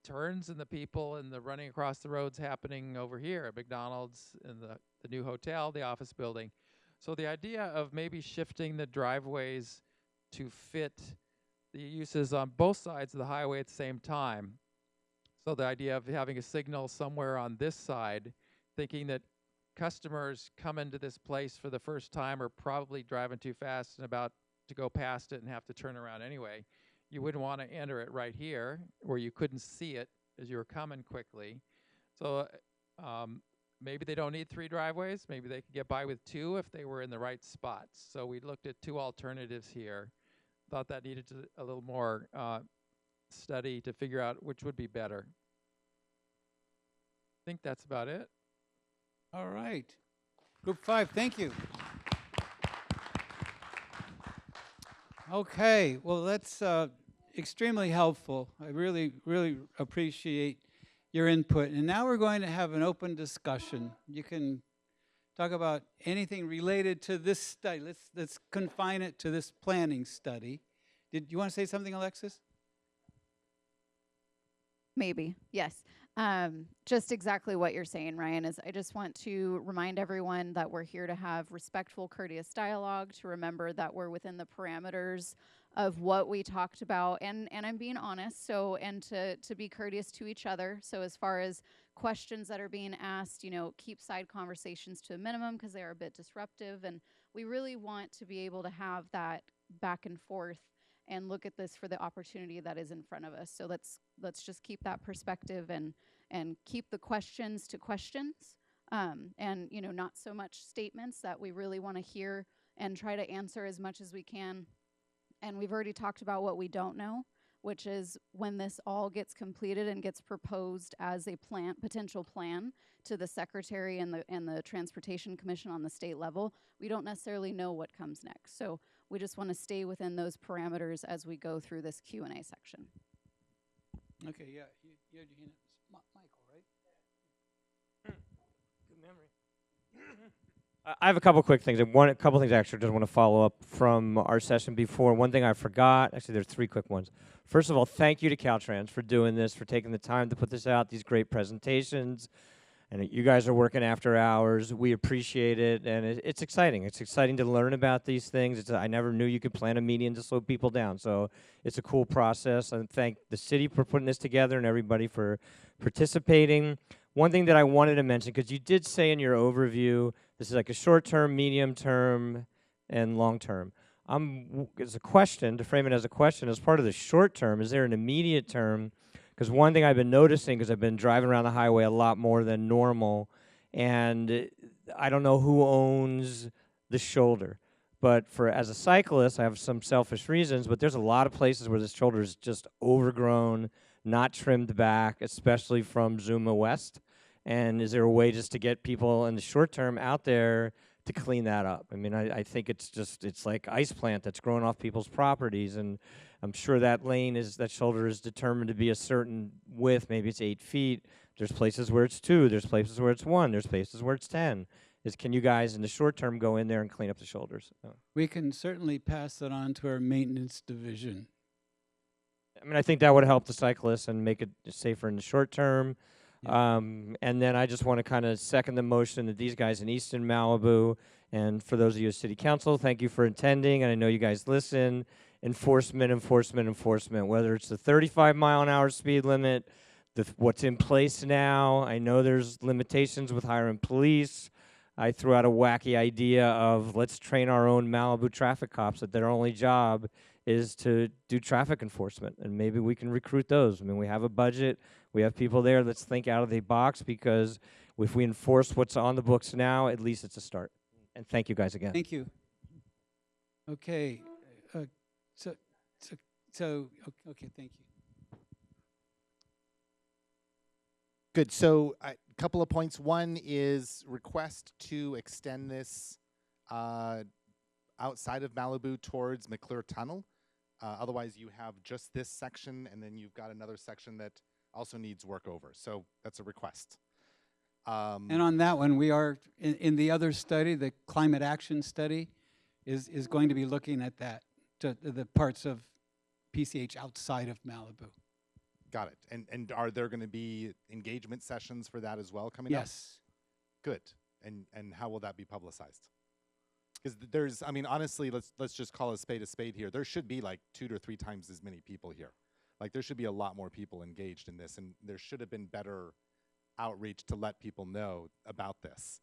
turns and the people and the running across the roads happening over here at McDonald's and the new hotel, the office building. So the idea of maybe shifting the driveways to fit the uses on both sides of the highway at the same time. So the idea of having a signal somewhere on this side, thinking that customers come into this place for the first time are probably driving too fast and about to go past it and have to turn around anyway. You wouldn't want to enter it right here where you couldn't see it as you were coming quickly. So maybe they don't need 3 driveways. Maybe they could get by with 2 if they were in the right spots. So we looked at 2 alternatives here. Thought that needed a little more study to figure out which would be better. I think that's about it. All right. Group 5, thank you. Okay, well, that's extremely helpful. I really, really appreciate your input. And now we're going to have an open discussion. You can talk about anything related to this study. Let's confine it to this planning study. Did you want to say something, Alexis? Maybe, yes. Just exactly what you're saying, Ryan, is I just want to remind everyone that we're here to have respectful, courteous dialogue, to remember that we're within the parameters of what we talked about, and I'm being honest, so, and to be courteous to each other. So as far as questions that are being asked, you know, keep side conversations to a minimum because they are a bit disruptive, and we really want to be able to have that back and forth and look at this for the opportunity that is in front of us. So let's just keep that perspective and keep the questions to questions, and you know, not so much statements that we really want to hear, and try to answer as much as we can. And we've already talked about what we don't know, which is when this all gets completed and gets proposed as a potential plan to the Secretary and the Transportation Commission on the state level, we don't necessarily know what comes next. So we just want to stay within those parameters as we go through this Q&A section. Okay, yeah, you had your hand up. Michael, right? Good memory. I have a couple quick things. A couple things actually just want to follow up from our session before. One thing I forgot, actually there's 3 quick ones. First of all, thank you to Caltrans for doing this, for taking the time to put this out, these great presentations. And you guys are working after hours. We appreciate it, and it's exciting. It's exciting to learn about these things. I never knew you could plan a meeting to slow people down, so it's a cool process. And thank the city for putting this together and everybody for participating. One thing that I wanted to mention, because you did say in your overview, this is like a short-term, medium-term, and long-term. As a question, to frame it as a question, as part of the short-term, is there an immediate term? Because one thing I've been noticing, because I've been driving around the highway a lot more than normal, and I don't know who owns the shoulder. But as a cyclist, I have some selfish reasons, but there's a lot of places where this shoulder is just overgrown, not trimmed back, especially from Zuma West. And is there a way just to get people in the short term out there to clean that up? I mean, I think it's like ice plant that's growing off people's properties, and I'm sure that that shoulder is determined to be a certain width. Maybe it's 8 feet. There's places where it's 2. There's places where it's 1. There's places where it's 10. Can you guys in the short term go in there and clean up the shoulders? We can certainly pass that on to our maintenance division. I mean, I think that would help the cyclists and make it safer in the short term. Yeah. And then I just want to kind of second the motion that these guys in Easton Malibu, and for those of you at City Council, thank you for attending, and I know you guys listen. Enforcement, whether it's the 35-mile-an-hour speed limit, what's in place now. I know there's limitations with hiring police. I threw out a wacky idea of let's train our own Malibu traffic cops that their only job is to do traffic enforcement, and maybe we can recruit those. I mean, we have a budget. We have people there. Let's think out of the box, because if we enforce what's on the books now, at least it's a start. And thank you guys again. Thank you. Okay. Okay, thank you. Good. So a couple of points. One is request to extend this outside of Malibu towards McClure Tunnel. Otherwise, you have just this section, and then you've got another section that also needs work over. So that's a request. And on that one, we are, in the other study, the climate action study, is going to be looking at that, to the parts of PCH outside of Malibu. Got it. And are there going to be engagement sessions for that as well coming up? Yes. Good. And how will that be publicized? Because there's, I mean, honestly, let's just call a spade here. There should be like 2 to 3 times as many people here. Like there should be a lot more people engaged in this, and there should have been better outreach to let people know about this.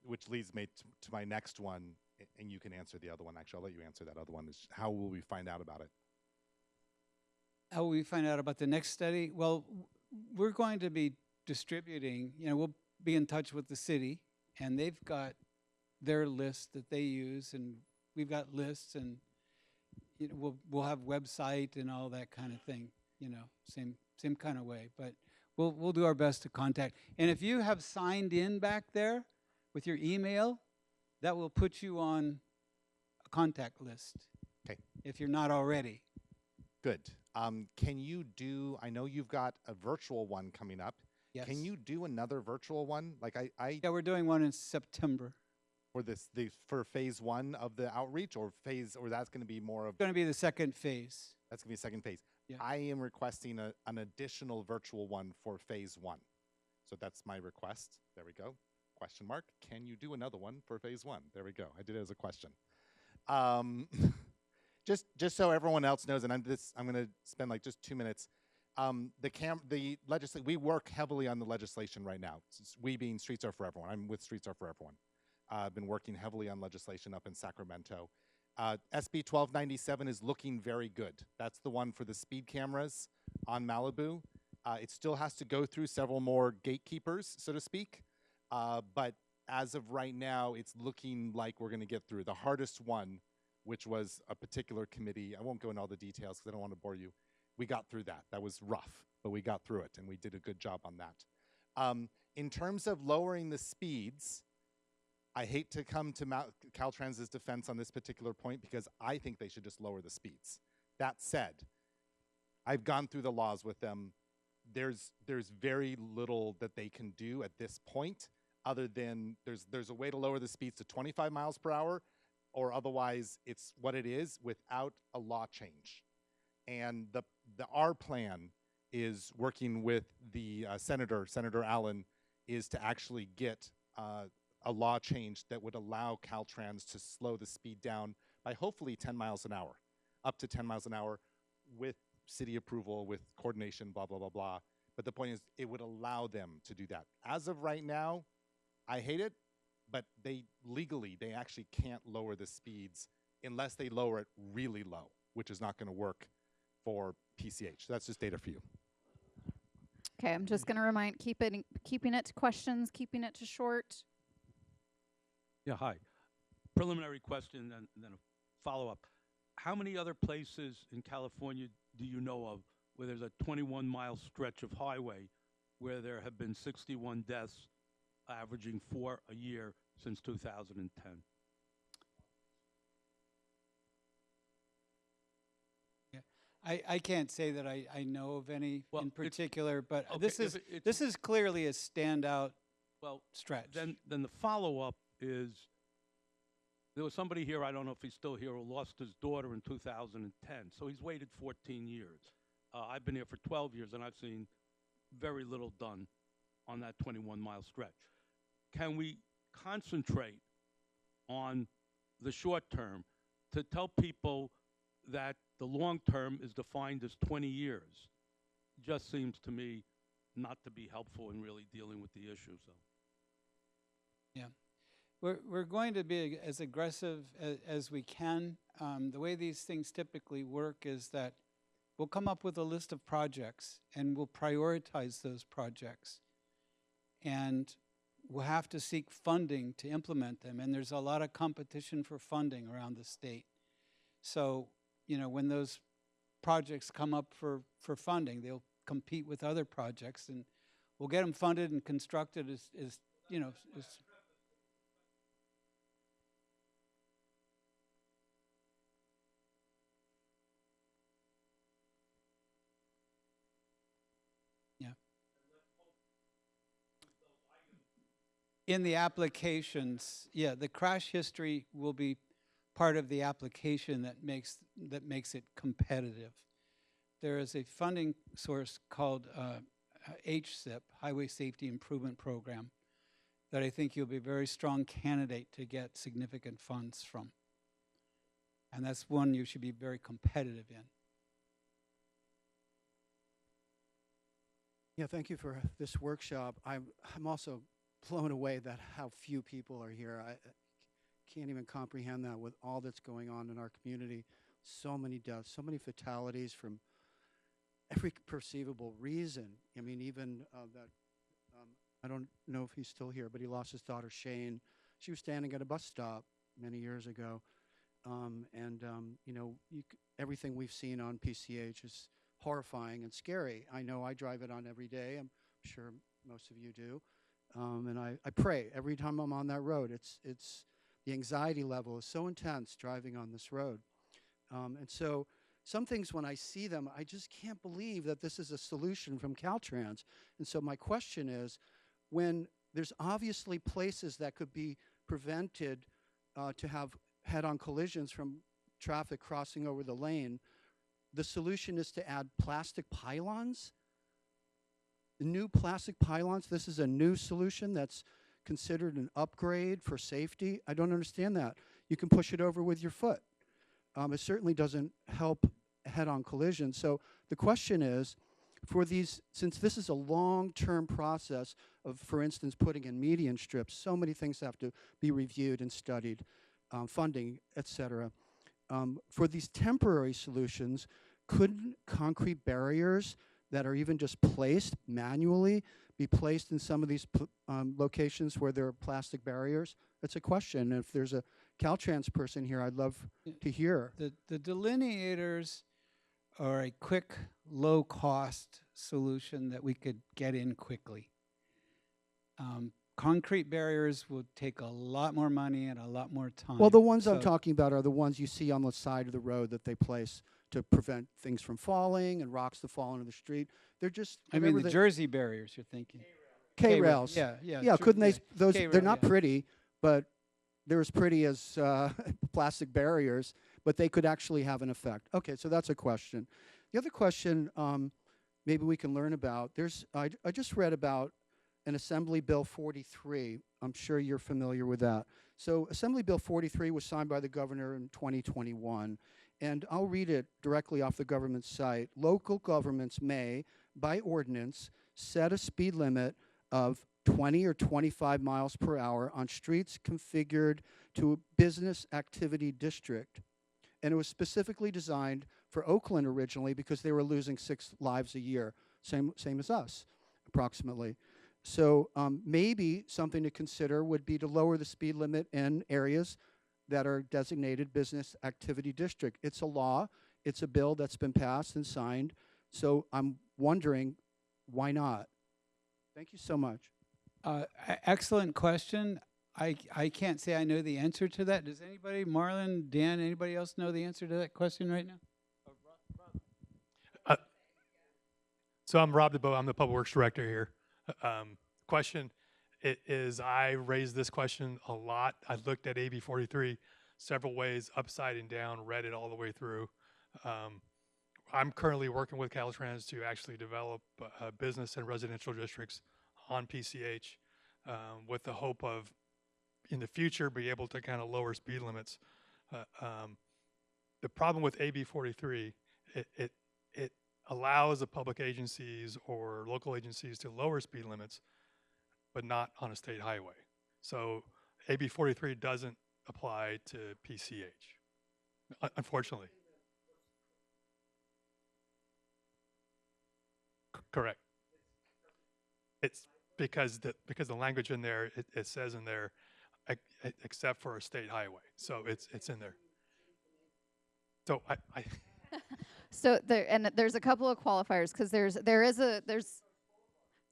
Which leads me to my next one, and you can answer the other one. Actually, I'll let you answer that other one. Is how will we find out about it? How will we find out about the next study? Well, we're going to be distributing, we'll be in touch with the city, and they've got their list that they use, and we've got lists, and we'll have website and all that kind of thing, same kind of way. But we'll do our best to contact. And if you have signed in back there with your email, that will put you on a contact list. Okay. If you're not already. Good. Can you do, I know you've got a virtual one coming up. Yes. Can you do another virtual one? Like Yeah, we're doing one in September. For phase 1 of the outreach, or that's going to be more of? It's going to be the second phase. That's going to be second phase. Yeah. I am requesting an additional virtual one for phase 1. So that's my request. There we go. Question mark. Can you do another one for phase 1? There we go. I did it as a question. Just so everyone else knows, and I'm going to spend like just 2 minutes. We work heavily on the legislation right now. We being Streets Are For Everyone. I'm with Streets Are For Everyone. I've been working heavily on legislation up in Sacramento. SB 1297 is looking very good. That's the one for the speed cameras on Malibu. It still has to go through several more gatekeepers, so to speak. But as of right now, it's looking like we're going to get through. The hardest one, which was a particular committee, I won't go into all the details because I don't want to bore you. We got through that. That was rough, but we got through it, and we did a good job on that. In terms of lowering the speeds, I hate to come to Caltrans' defense on this particular point because I think they should just lower the speeds. That said, I've gone through the laws with them. There's very little that they can do at this point other than there's a way to lower the speeds to 25 miles per hour, or otherwise it's what it is without a law change. And our plan is working with the Senator Allen, is to actually get a law change that would allow Caltrans to slow the speed down by hopefully 10 miles an hour, up to 10 miles an hour with city approval, with coordination, blah, blah, blah, blah. But the point is it would allow them to do that. As of right now, I hate it, but they actually can't lower the speeds unless they lower it really low, which is not going to work for PCH. So that's just data for you. Okay, I'm just going to remind, keeping it to questions, keeping it to short. Yeah, hi. Preliminary question and then a follow-up. How many other places in California do you know of where there's a 21-mile stretch of highway where there have been 61 deaths, averaging 4 a year since 2010? Yeah, I can't say that I know of any in particular, but okay, this is clearly a standout stretch. Then the follow-up is, there was somebody here, I don't know if he's still here, who lost his daughter in 2010. So he's waited 14 years. I've been here for 12 years, and I've seen very little done on that 21-mile stretch. Can we concentrate on the short term to tell people that the long term is defined as 20 years? Just seems to me not to be helpful in really dealing with the issue. So. Yeah. We're going to be as aggressive as we can. The way these things typically work is that we'll come up with a list of projects and we'll prioritize those projects. And we'll have to seek funding to implement them. And there's a lot of competition for funding around the state. So, when those projects come up for funding, they'll compete with other projects. And we'll get them funded and constructed as you know, as in the applications, yeah, the crash history will be part of the application that makes it competitive. There is a funding source called HSIP, Highway Safety Improvement Program, that I think you'll be a very strong candidate to get significant funds from. And that's one you should be very competitive in. Yeah, thank you for this workshop. I'm also blown away that how few people are here. I can't even comprehend that with all that's going on in our community. So many deaths, so many fatalities from every perceivable reason. I mean, even that, I don't know if he's still here, but he lost his daughter, Shane. She was standing at a bus stop many years ago. You know, everything we've seen on PCH is horrifying and scary. I know I drive it on every day. I'm sure most of you do. And I pray every time I'm on that road. It's the anxiety level is so intense driving on this road. And so some things, when I see them, I just can't believe that this is a solution from Caltrans. And so my question is, when there's obviously places that could be prevented to have head-on collisions from traffic crossing over the lane, the solution is to add plastic pylons? New plastic pylons, this is a new solution that's considered an upgrade for safety? I don't understand that. You can push it over with your foot. It certainly doesn't help head-on collisions. So the question is, for these, since this is a long-term process of, for instance, putting in median strips, so many things have to be reviewed and studied, funding, et cetera. For these temporary solutions, couldn't concrete barriers that are even just placed manually be placed in some of these locations where there are plastic barriers? That's a question. If there's a Caltrans person here, I'd love to hear. The delineators are a quick, low-cost solution that we could get in quickly. Concrete barriers will take a lot more money and a lot more time. Well, the ones I'm talking about are the ones you see on the side of the road that they place to prevent things from falling and rocks to fall into the street. They're just. I mean, the Jersey barriers, you're thinking. K-rails. Yeah, couldn't they? Those K-rail, they're not pretty, but they're as pretty as plastic barriers. But they could actually have an effect. Okay, so that's a question. The other question, maybe we can learn about. I just read about an Assembly Bill 43. I'm sure you're familiar with that. So Assembly Bill 43 was signed by the governor in 2021. And I'll read it directly off the government site. Local governments may, by ordinance, set a speed limit of 20 or 25 miles per hour on streets configured to a business activity district. And it was specifically designed for Oakland originally because they were losing 6 lives a year, same as us, approximately. So maybe something to consider would be to lower the speed limit in areas that are designated business activity district. It's a law. It's a bill that's been passed and signed. So I'm wondering, why not? Thank you so much. Excellent question. I can't say I know the answer to that. Does anybody, Marlon, Dan, anybody else know the answer to that question right now? So I'm Rob DeBoe. I'm the Public Works Director here. Question is, I raised this question a lot. I looked at AB 43 several ways, upside and down, read it all the way through. I'm currently working with Caltrans to actually develop business and residential districts on PCH with the hope of, in the future, be able to kind of lower speed limits. The problem with AB 43, it allows the public agencies or local agencies to lower speed limits, but not on a state highway. So AB 43 doesn't apply to PCH, unfortunately. Correct. It's because the language in there, it says in there, except for a state highway. So it's in there. So I So there's a couple of qualifiers because there's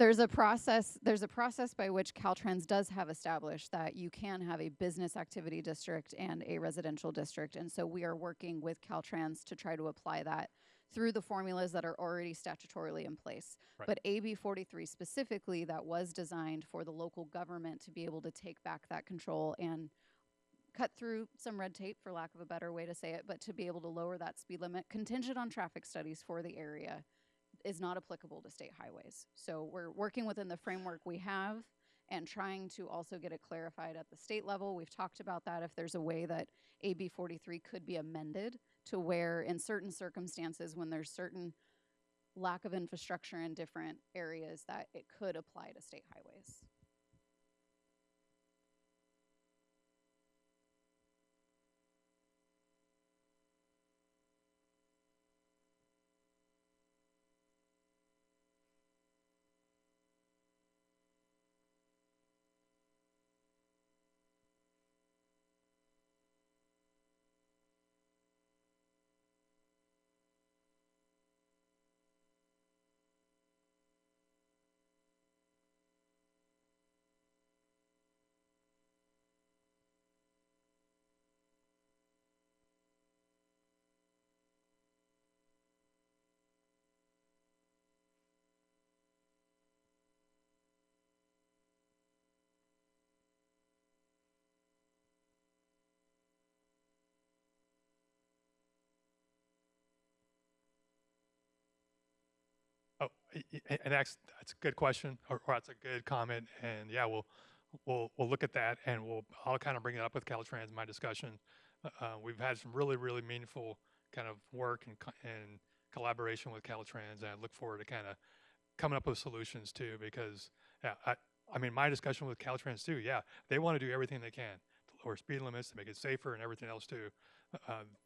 There's a process by which Caltrans does have established that you can have a business activity district and a residential district. And so we are working with Caltrans to try to apply that through the formulas that are already statutorily in place. Right. But AB 43 specifically, that was designed for the local government to be able to take back that control and cut through some red tape, for lack of a better way to say it, but to be able to lower that speed limit contingent on traffic studies for the area is not applicable to state highways. So we're working within the framework we have and trying to also get it clarified at the state level. We've talked about that, if there's a way that AB 43 could be amended to where in certain circumstances when there's certain lack of infrastructure in different areas that it could apply to state highways. Oh, and that's a good question, or that's a good comment, and yeah, we'll look at that, and I'll kind of bring it up with Caltrans in my discussion. We've had some really meaningful kind of work and collaboration with Caltrans, and I look forward to kind of coming up with solutions too, because yeah, I mean my discussion with Caltrans too, yeah, they want to do everything they can to lower speed limits, to make it safer and everything else too.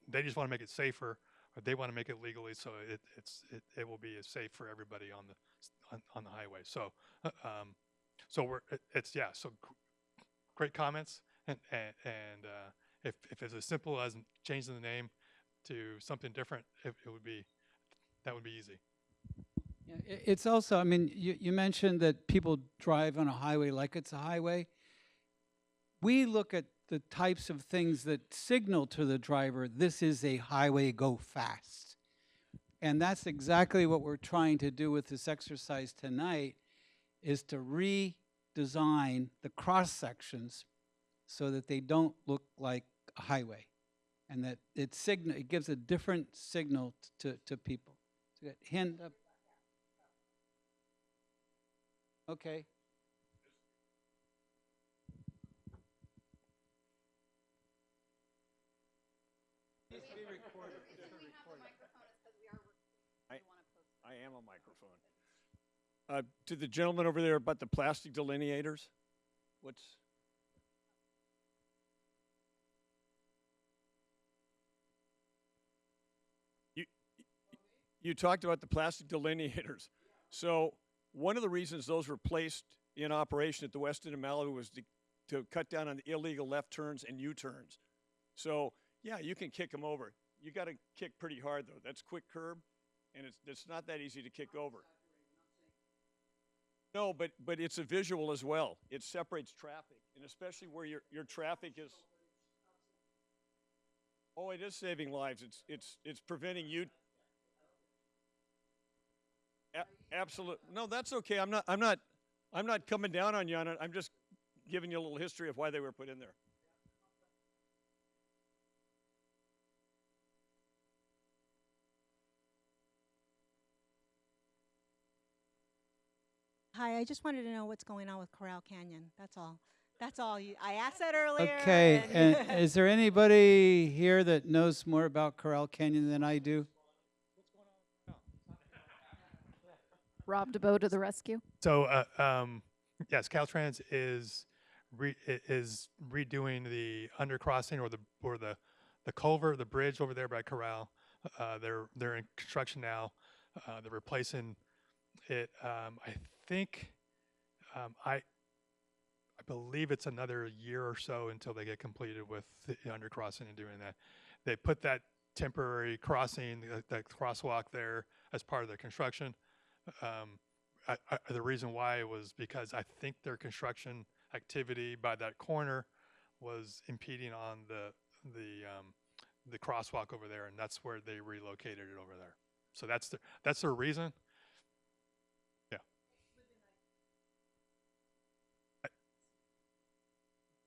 They just want to make it safer. But they want to make it legally so it will be as safe for everybody on the highway. So so great comments, and if it's as simple as changing the name to something different, that would be easy. Yeah, it's also, I mean, you mentioned that people drive on a highway like it's a highway. We look at the types of things that signal to the driver, this is a highway, go fast. And that's exactly what we're trying to do with this exercise tonight, is to redesign the cross sections so that they don't look like a highway, and that it gives a different signal to people. So hand up. Okay. I am a microphone. To the gentleman over there about the plastic delineators, you talked about the plastic delineators. So one of the reasons those were placed in operation at the west end of Malibu was to cut down on the illegal left turns and U-turns. So yeah, you can kick them over. You got to kick pretty hard though. That's quick curb, and it's not that easy to kick over. No, but it's a visual as well. It separates traffic, and especially where your traffic is. Oh, it is saving lives. It's preventing you. Absolutely. No, that's okay. I'm not coming down on you on it. I'm just giving you a little history of why they were put in there. Hi, I just wanted to know what's going on with Corral Canyon. That's all. That's all. I asked that earlier. Okay, and is there anybody here that knows more about Corral Canyon than I do? Rob DeBoe to the rescue. So yes, Caltrans is redoing the undercrossing or the culvert, the bridge over there by Corral. They're in construction now. They're replacing it. I believe it's another year or so until they get completed with the undercrossing and doing that. They put that temporary crossing, that crosswalk there as part of the construction. the reason why was because I think their construction activity by that corner was impeding on the crosswalk over there, and that's where they relocated it over there. So that's their reason. Yeah.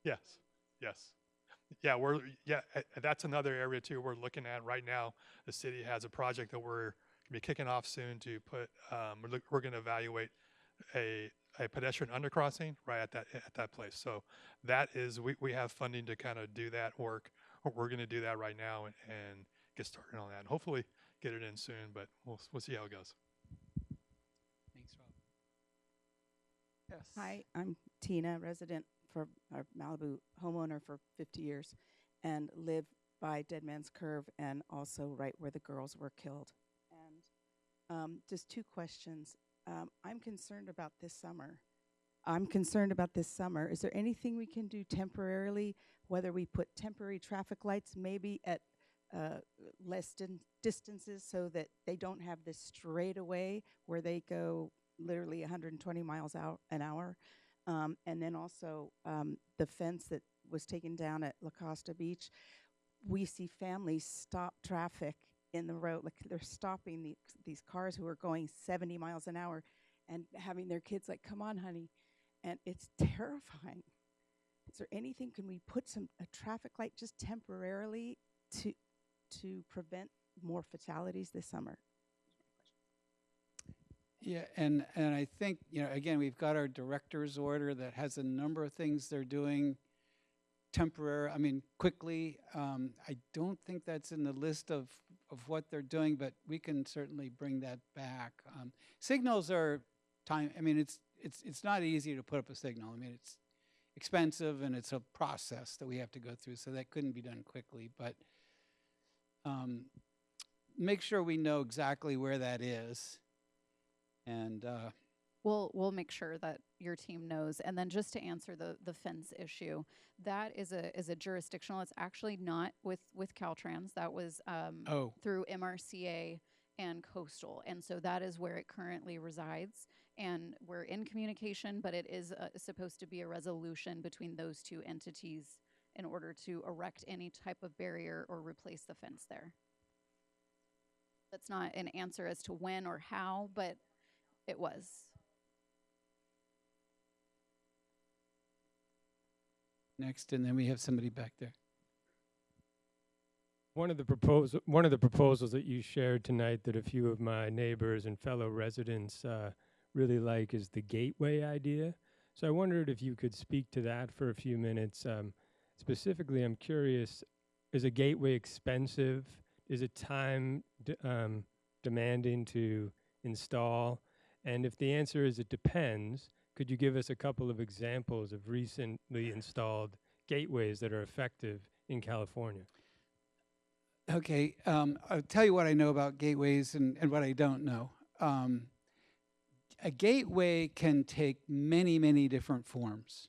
Yes. Yes. Yeah, that's another area too we're looking at right now. The city has a project that we're gonna be kicking off soon to put. We're going to evaluate a pedestrian undercrossing right at that place. So that is we have funding to kind of do that work. We're going to do that right now and get started on that, and hopefully get it in soon. But we'll see how it goes. Thanks, Rob. Yes. Hi, I'm Tina, resident for Malibu, homeowner for 50 years, and live by Dead Man's Curve and also right where the girls were killed. And just two questions. I'm concerned about this summer. Is there anything we can do temporarily, whether we put temporary traffic lights maybe at less distances so that they don't have this straightaway where they go literally 120 miles an hour? And then also the fence that was taken down at La Costa Beach, we see families stop traffic in the road. Like they're stopping these cars who are going 70 miles an hour and having their kids like, come on, honey. And it's terrifying. Is there anything, can we put a traffic light just temporarily to prevent more fatalities this summer? Yeah, and I think, again, we've got our director's order that has a number of things they're doing quickly. I don't think that's in the list of what they're doing, but we can certainly bring that back. Signals are it's not easy to put up a signal. It's expensive and it's a process that we have to go through, so that couldn't be done quickly, but make sure we know exactly where that is. And we'll make sure that your team knows. And then just to answer the fence issue, that is a jurisdictional. It's actually not with Caltrans. That was through MRCA and Coastal, and so that is where it currently resides. And we're in communication, but it is supposed to be a resolution between those two entities in order to erect any type of barrier or replace the fence there. That's not an answer as to when or how, but it was. Next, and then we have somebody back there. One of the proposals that you shared tonight that a few of my neighbors and fellow residents really like is the gateway idea. So I wondered if you could speak to that for a few minutes. Specifically, I'm curious, is a gateway expensive? Is it time demanding to install? And if the answer is it depends, could you give us a couple of examples of recently installed gateways that are effective in California? Okay, I'll tell you what I know about gateways and what I don't know. A gateway can take many, many different forms,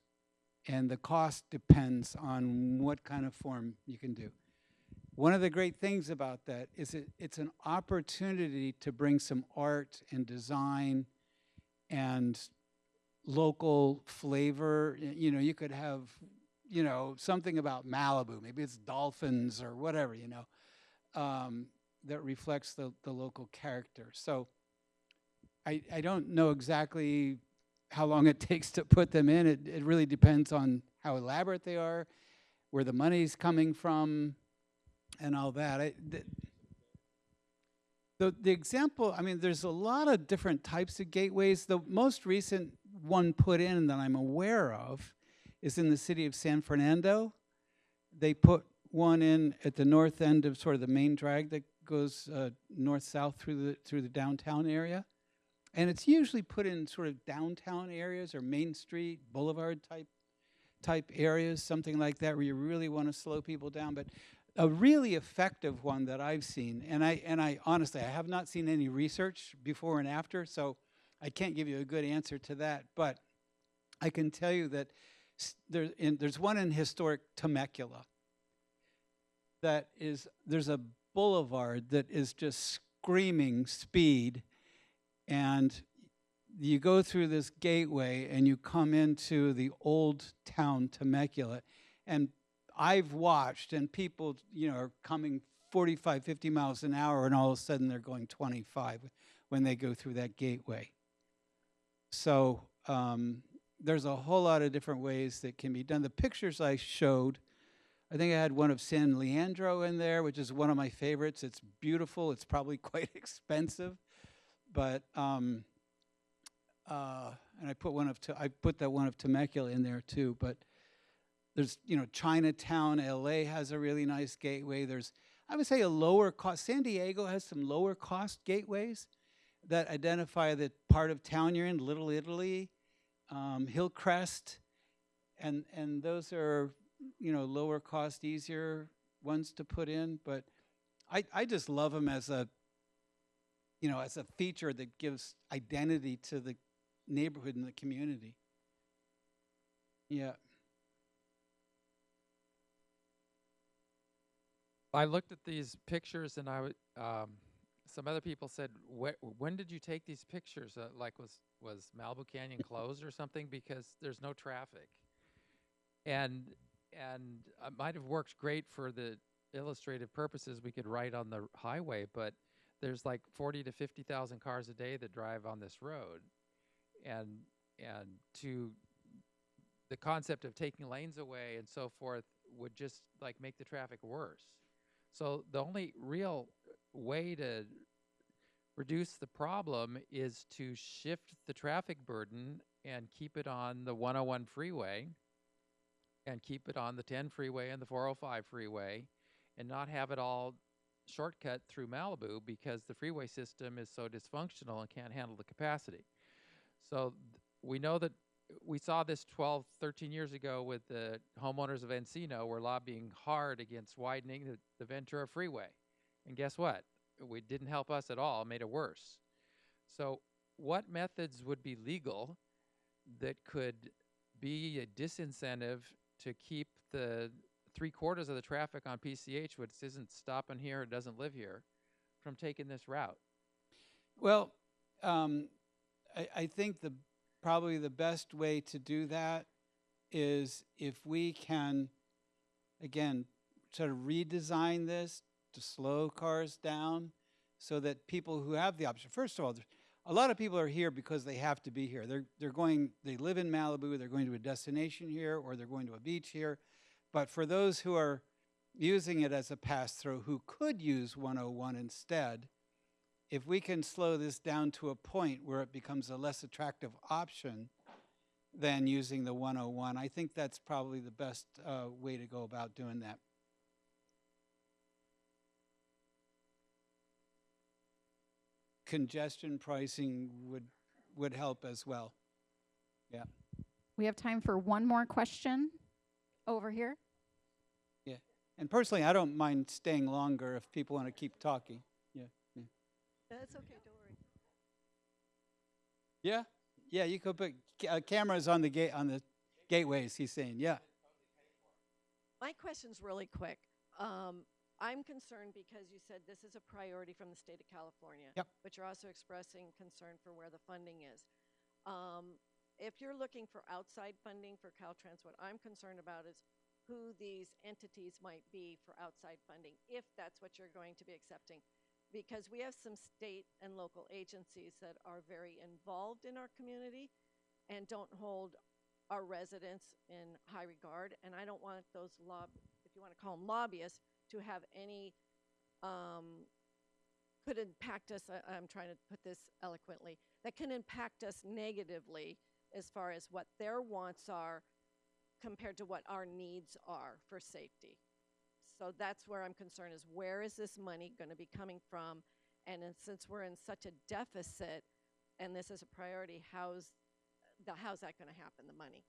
and the cost depends on what kind of form you can do. One of the great things about that is it's an opportunity to bring some art and design and local flavor. You could have, something about Malibu. Maybe it's dolphins or whatever, that reflects the local character. So I don't know exactly how long it takes to put them in. It really depends on how elaborate they are, where the money's coming from, and all that. The example, there's a lot of different types of gateways. The most recent one put in that I'm aware of is in the city of San Fernando. They put one in at the north end of sort of the main drag that goes north-south through the downtown area. And it's usually put in sort of downtown areas or Main Street, boulevard type areas, something like that, where you really want to slow people down. But a really effective one that I've seen, and I honestly, I have not seen any research before and after, so I can't give you a good answer to that. But I can tell you that there's one in historic Temecula there's a boulevard that is just screaming speed, and you go through this gateway and you come into the old town Temecula, and I've watched, and people, are coming 45, 50 miles an hour, and all of a sudden they're going 25 when they go through that gateway. So there's a whole lot of different ways that can be done. The pictures I showed, I think I had one of San Leandro in there, which is one of my favorites. It's beautiful. It's probably quite expensive, but and I put that one of Temecula in there too. But there's Chinatown, LA has a really nice gateway. There's, I would say, a lower cost. San Diego has some lower cost gateways that identify the part of town you're in. Little Italy, Hillcrest, and those are lower cost, easier ones to put in. But I just love them as a as a feature that gives identity to the neighborhood and the community. Yeah. I looked at these pictures, and some other people said, when did you take these pictures? Like, was Malibu Canyon closed or something? Because there's no traffic. And it might have worked great for the illustrative purposes. We could write on the highway, but there's like 40 to 50,000 cars a day that drive on this road. And to the concept of taking lanes away and so forth would just like make the traffic worse. So the only real way to reduce the problem is to shift the traffic burden and keep it on the 101 freeway and keep it on the 10 freeway and the 405 freeway, and not have it all shortcut through Malibu because the freeway system is so dysfunctional and can't handle the capacity. So we know that we saw this 12, 13 years ago with the homeowners of Encino were lobbying hard against widening the Ventura freeway. And guess what? It didn't help us at all, made it worse. So what methods would be legal that could be a disincentive to keep the 3/4 of the traffic on PCH, which isn't stopping here, it doesn't live here, from taking this route? Well, I think probably the best way to do that is if we can, again, sort of redesign this to slow cars down so that people who have the option, first of all, a lot of people are here because they have to be here. They live in Malibu, they're going to a destination here, or they're going to a beach here. But for those who are using it as a pass-through who could use 101 instead, if we can slow this down to a point where it becomes a less attractive option than using the 101, I think that's probably the best way to go about doing that. Congestion pricing would help as well. Yeah. We have time for one more question over here. Yeah. And personally, I don't mind staying longer if people want to keep talking. Yeah. Yeah. That's okay, don't worry. Yeah. Yeah, you could put cameras on the gateways, he's saying. Yeah. My question's really quick. I'm concerned because you said this is a priority from the state of California. Yep. But you're also expressing concern for where the funding is. If you're looking for outside funding for Caltrans, what I'm concerned about is who these entities might be for outside funding, if that's what you're going to be accepting. Because we have some state and local agencies that are very involved in our community and don't hold our residents in high regard. And I don't want those if you want to call them lobbyists, to have any, could impact us, I'm trying to put this eloquently, that can impact us negatively as far as what their wants are compared to what our needs are for safety. So that's where I'm concerned, is where is this money going to be coming from? And since we're in such a deficit and this is a priority, how's that going to happen, the money?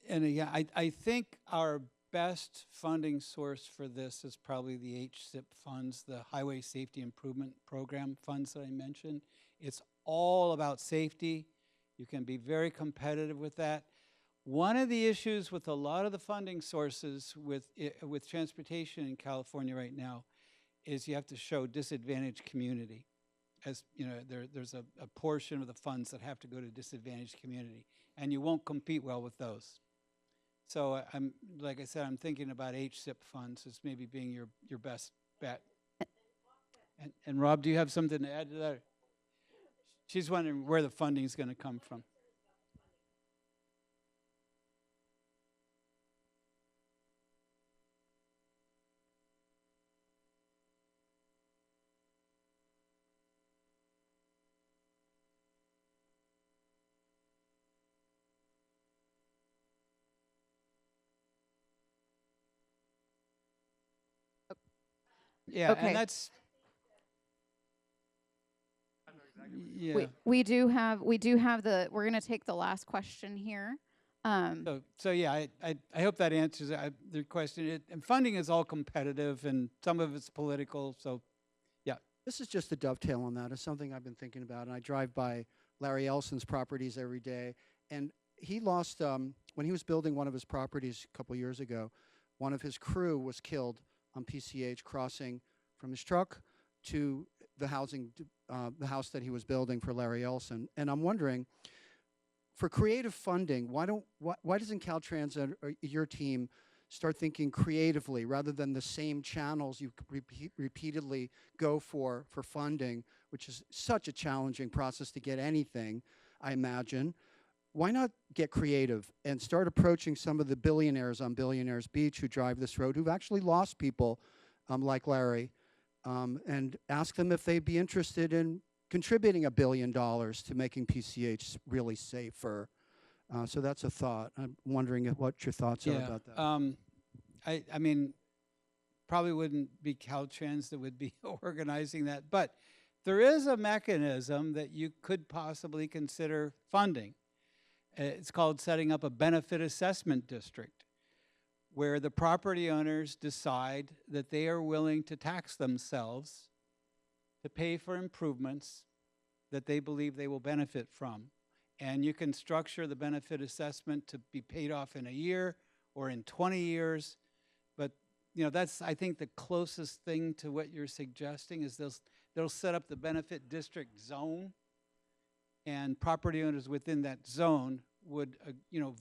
And again, I think our best funding source for this is probably the HSIP funds, the Highway Safety Improvement Program funds that I mentioned. It's all about safety. You can be very competitive with that. One of the issues with a lot of the funding sources with transportation in California right now is you have to show disadvantaged community. as you know, there's a portion of the funds that have to go to disadvantaged community, and you won't compete well with those. So I'm, like I said, I'm thinking about HSIP funds as maybe being your best bet. And Rob, do you have something to add to that? She's wondering where the funding is going to come from. Yeah, Okay. and that's yeah. We do have the, we're going to take the last question here. So yeah, I hope that answers the question. And funding is all competitive, and some of it's political. So, yeah. This is just a dovetail on that. It's something I've been thinking about, and I drive by Larry Elson's properties every day. And he lost, when he was building one of his properties a couple years ago, one of his crew was killed on PCH crossing from his truck to the house that he was building for Larry Elson. And I'm wondering, for creative funding, why doesn't Caltrans or your team start thinking creatively rather than the same channels you repeatedly go for funding, which is such a challenging process to get anything, I imagine. Why not get creative and start approaching some of the billionaires on Billionaires Beach who drive this road, who've actually lost people like Larry, and ask them if they'd be interested in contributing $1 billion to making PCH really safer. So that's a thought. I'm wondering what your thoughts are about that. I mean, probably wouldn't be Caltrans that would be organizing that, but there is a mechanism that you could possibly consider funding. It's called setting up a benefit assessment district, where the property owners decide that they are willing to tax themselves to pay for improvements that they believe they will benefit from. And you can structure the benefit assessment to be paid off in a year or in 20 years. But you know, that's, I think, the closest thing to what you're suggesting is they'll set up the benefit district zone, and property owners within that zone would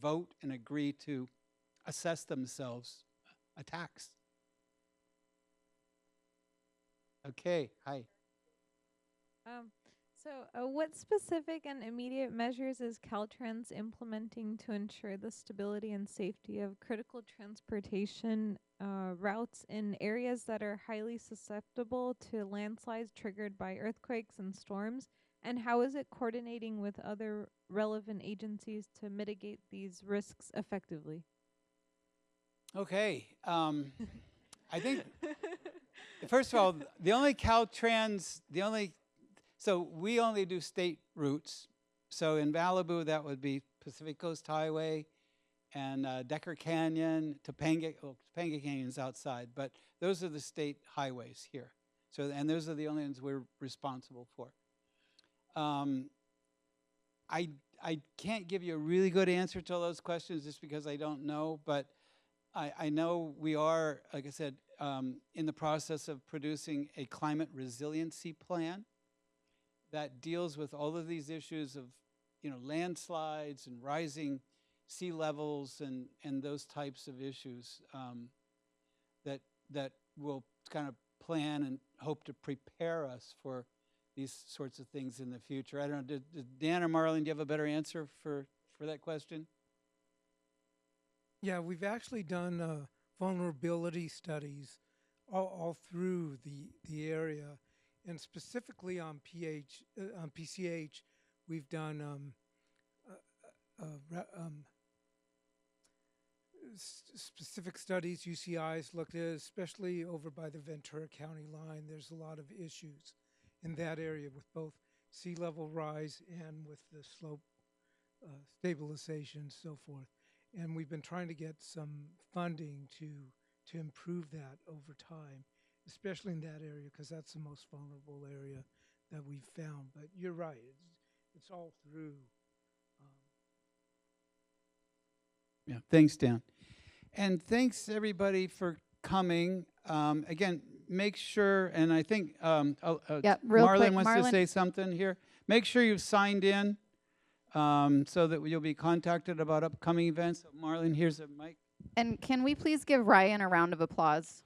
vote and agree to assess themselves a tax. Okay, hi. What specific and immediate measures is Caltrans implementing to ensure the stability and safety of critical transportation routes in areas that are highly susceptible to landslides triggered by earthquakes and storms? And how is it coordinating with other relevant agencies to mitigate these risks effectively? Okay. I think, first of all, the only Caltrans, so we only do state routes. So in Malibu, that would be Pacific Coast Highway and Decker Canyon, Topanga Canyon's outside, but those are the state highways here. So, and those are the only ones we're responsible for. I can't give you a really good answer to all those questions just because I don't know, but I know we are, like I said, in the process of producing a climate resiliency plan that deals with all of these issues of, landslides and rising sea levels and those types of issues that will kind of plan and hope to prepare us for these sorts of things in the future. I don't know, did Dan or Marlene, do you have a better answer for that question? Yeah, we've actually done vulnerability studies all through the area, and specifically on PCH, we've done specific studies. UCI's looked at, especially over by the Ventura County line. There's a lot of issues in that area with both sea level rise and with the slope stabilization and so forth. And we've been trying to get some funding to improve that over time, especially in that area, because that's the most vulnerable area that we've found. But you're right, it's all through. Yeah, thanks, Dan. And thanks, everybody, for coming. Again, make sure, and I think Yeah, real Marlon quick, wants to Marlon. say something here. Make sure you've signed in so that you'll be contacted about upcoming events. So Marlon, here's a mic. And can we please give Ryan a round of applause?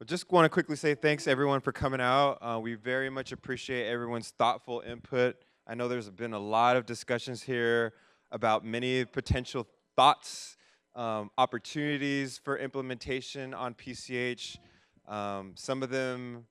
I just want to quickly say thanks everyone for coming out. We very much appreciate everyone's thoughtful input. I know there's been a lot of discussions here about many potential thoughts, opportunities for implementation on PCH. Some of them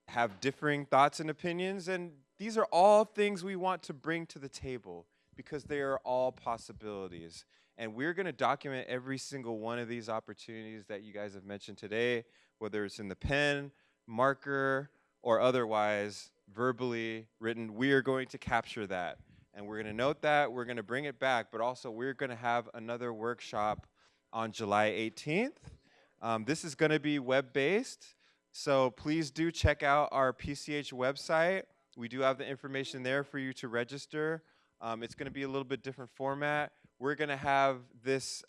have differing thoughts and opinions, and these are all things we want to bring to the table because they are all possibilities. And we're going to document every single one of these opportunities that you guys have mentioned today, whether it's in the pen, marker, or otherwise, verbally written. We are going to capture that. And we're going to note that, we're going to bring it back, but also we're going to have another workshop on July 18th. This is going to be web-based, so please do check out our PCH website. We do have the information there for you to register. It's going to be a little bit different format. We're going to have this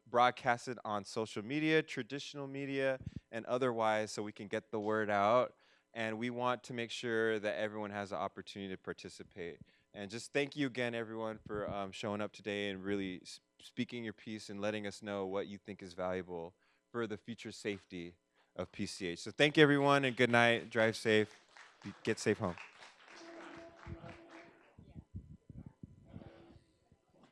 broadcasted on social media, traditional media, and otherwise so we can get the word out. And we want to make sure that everyone has the opportunity to participate. And just thank you again, everyone, for showing up today and really speaking your piece and letting us know what you think is valuable for the future safety of PCH. So thank you, everyone, and good night. Drive safe. Get safe home.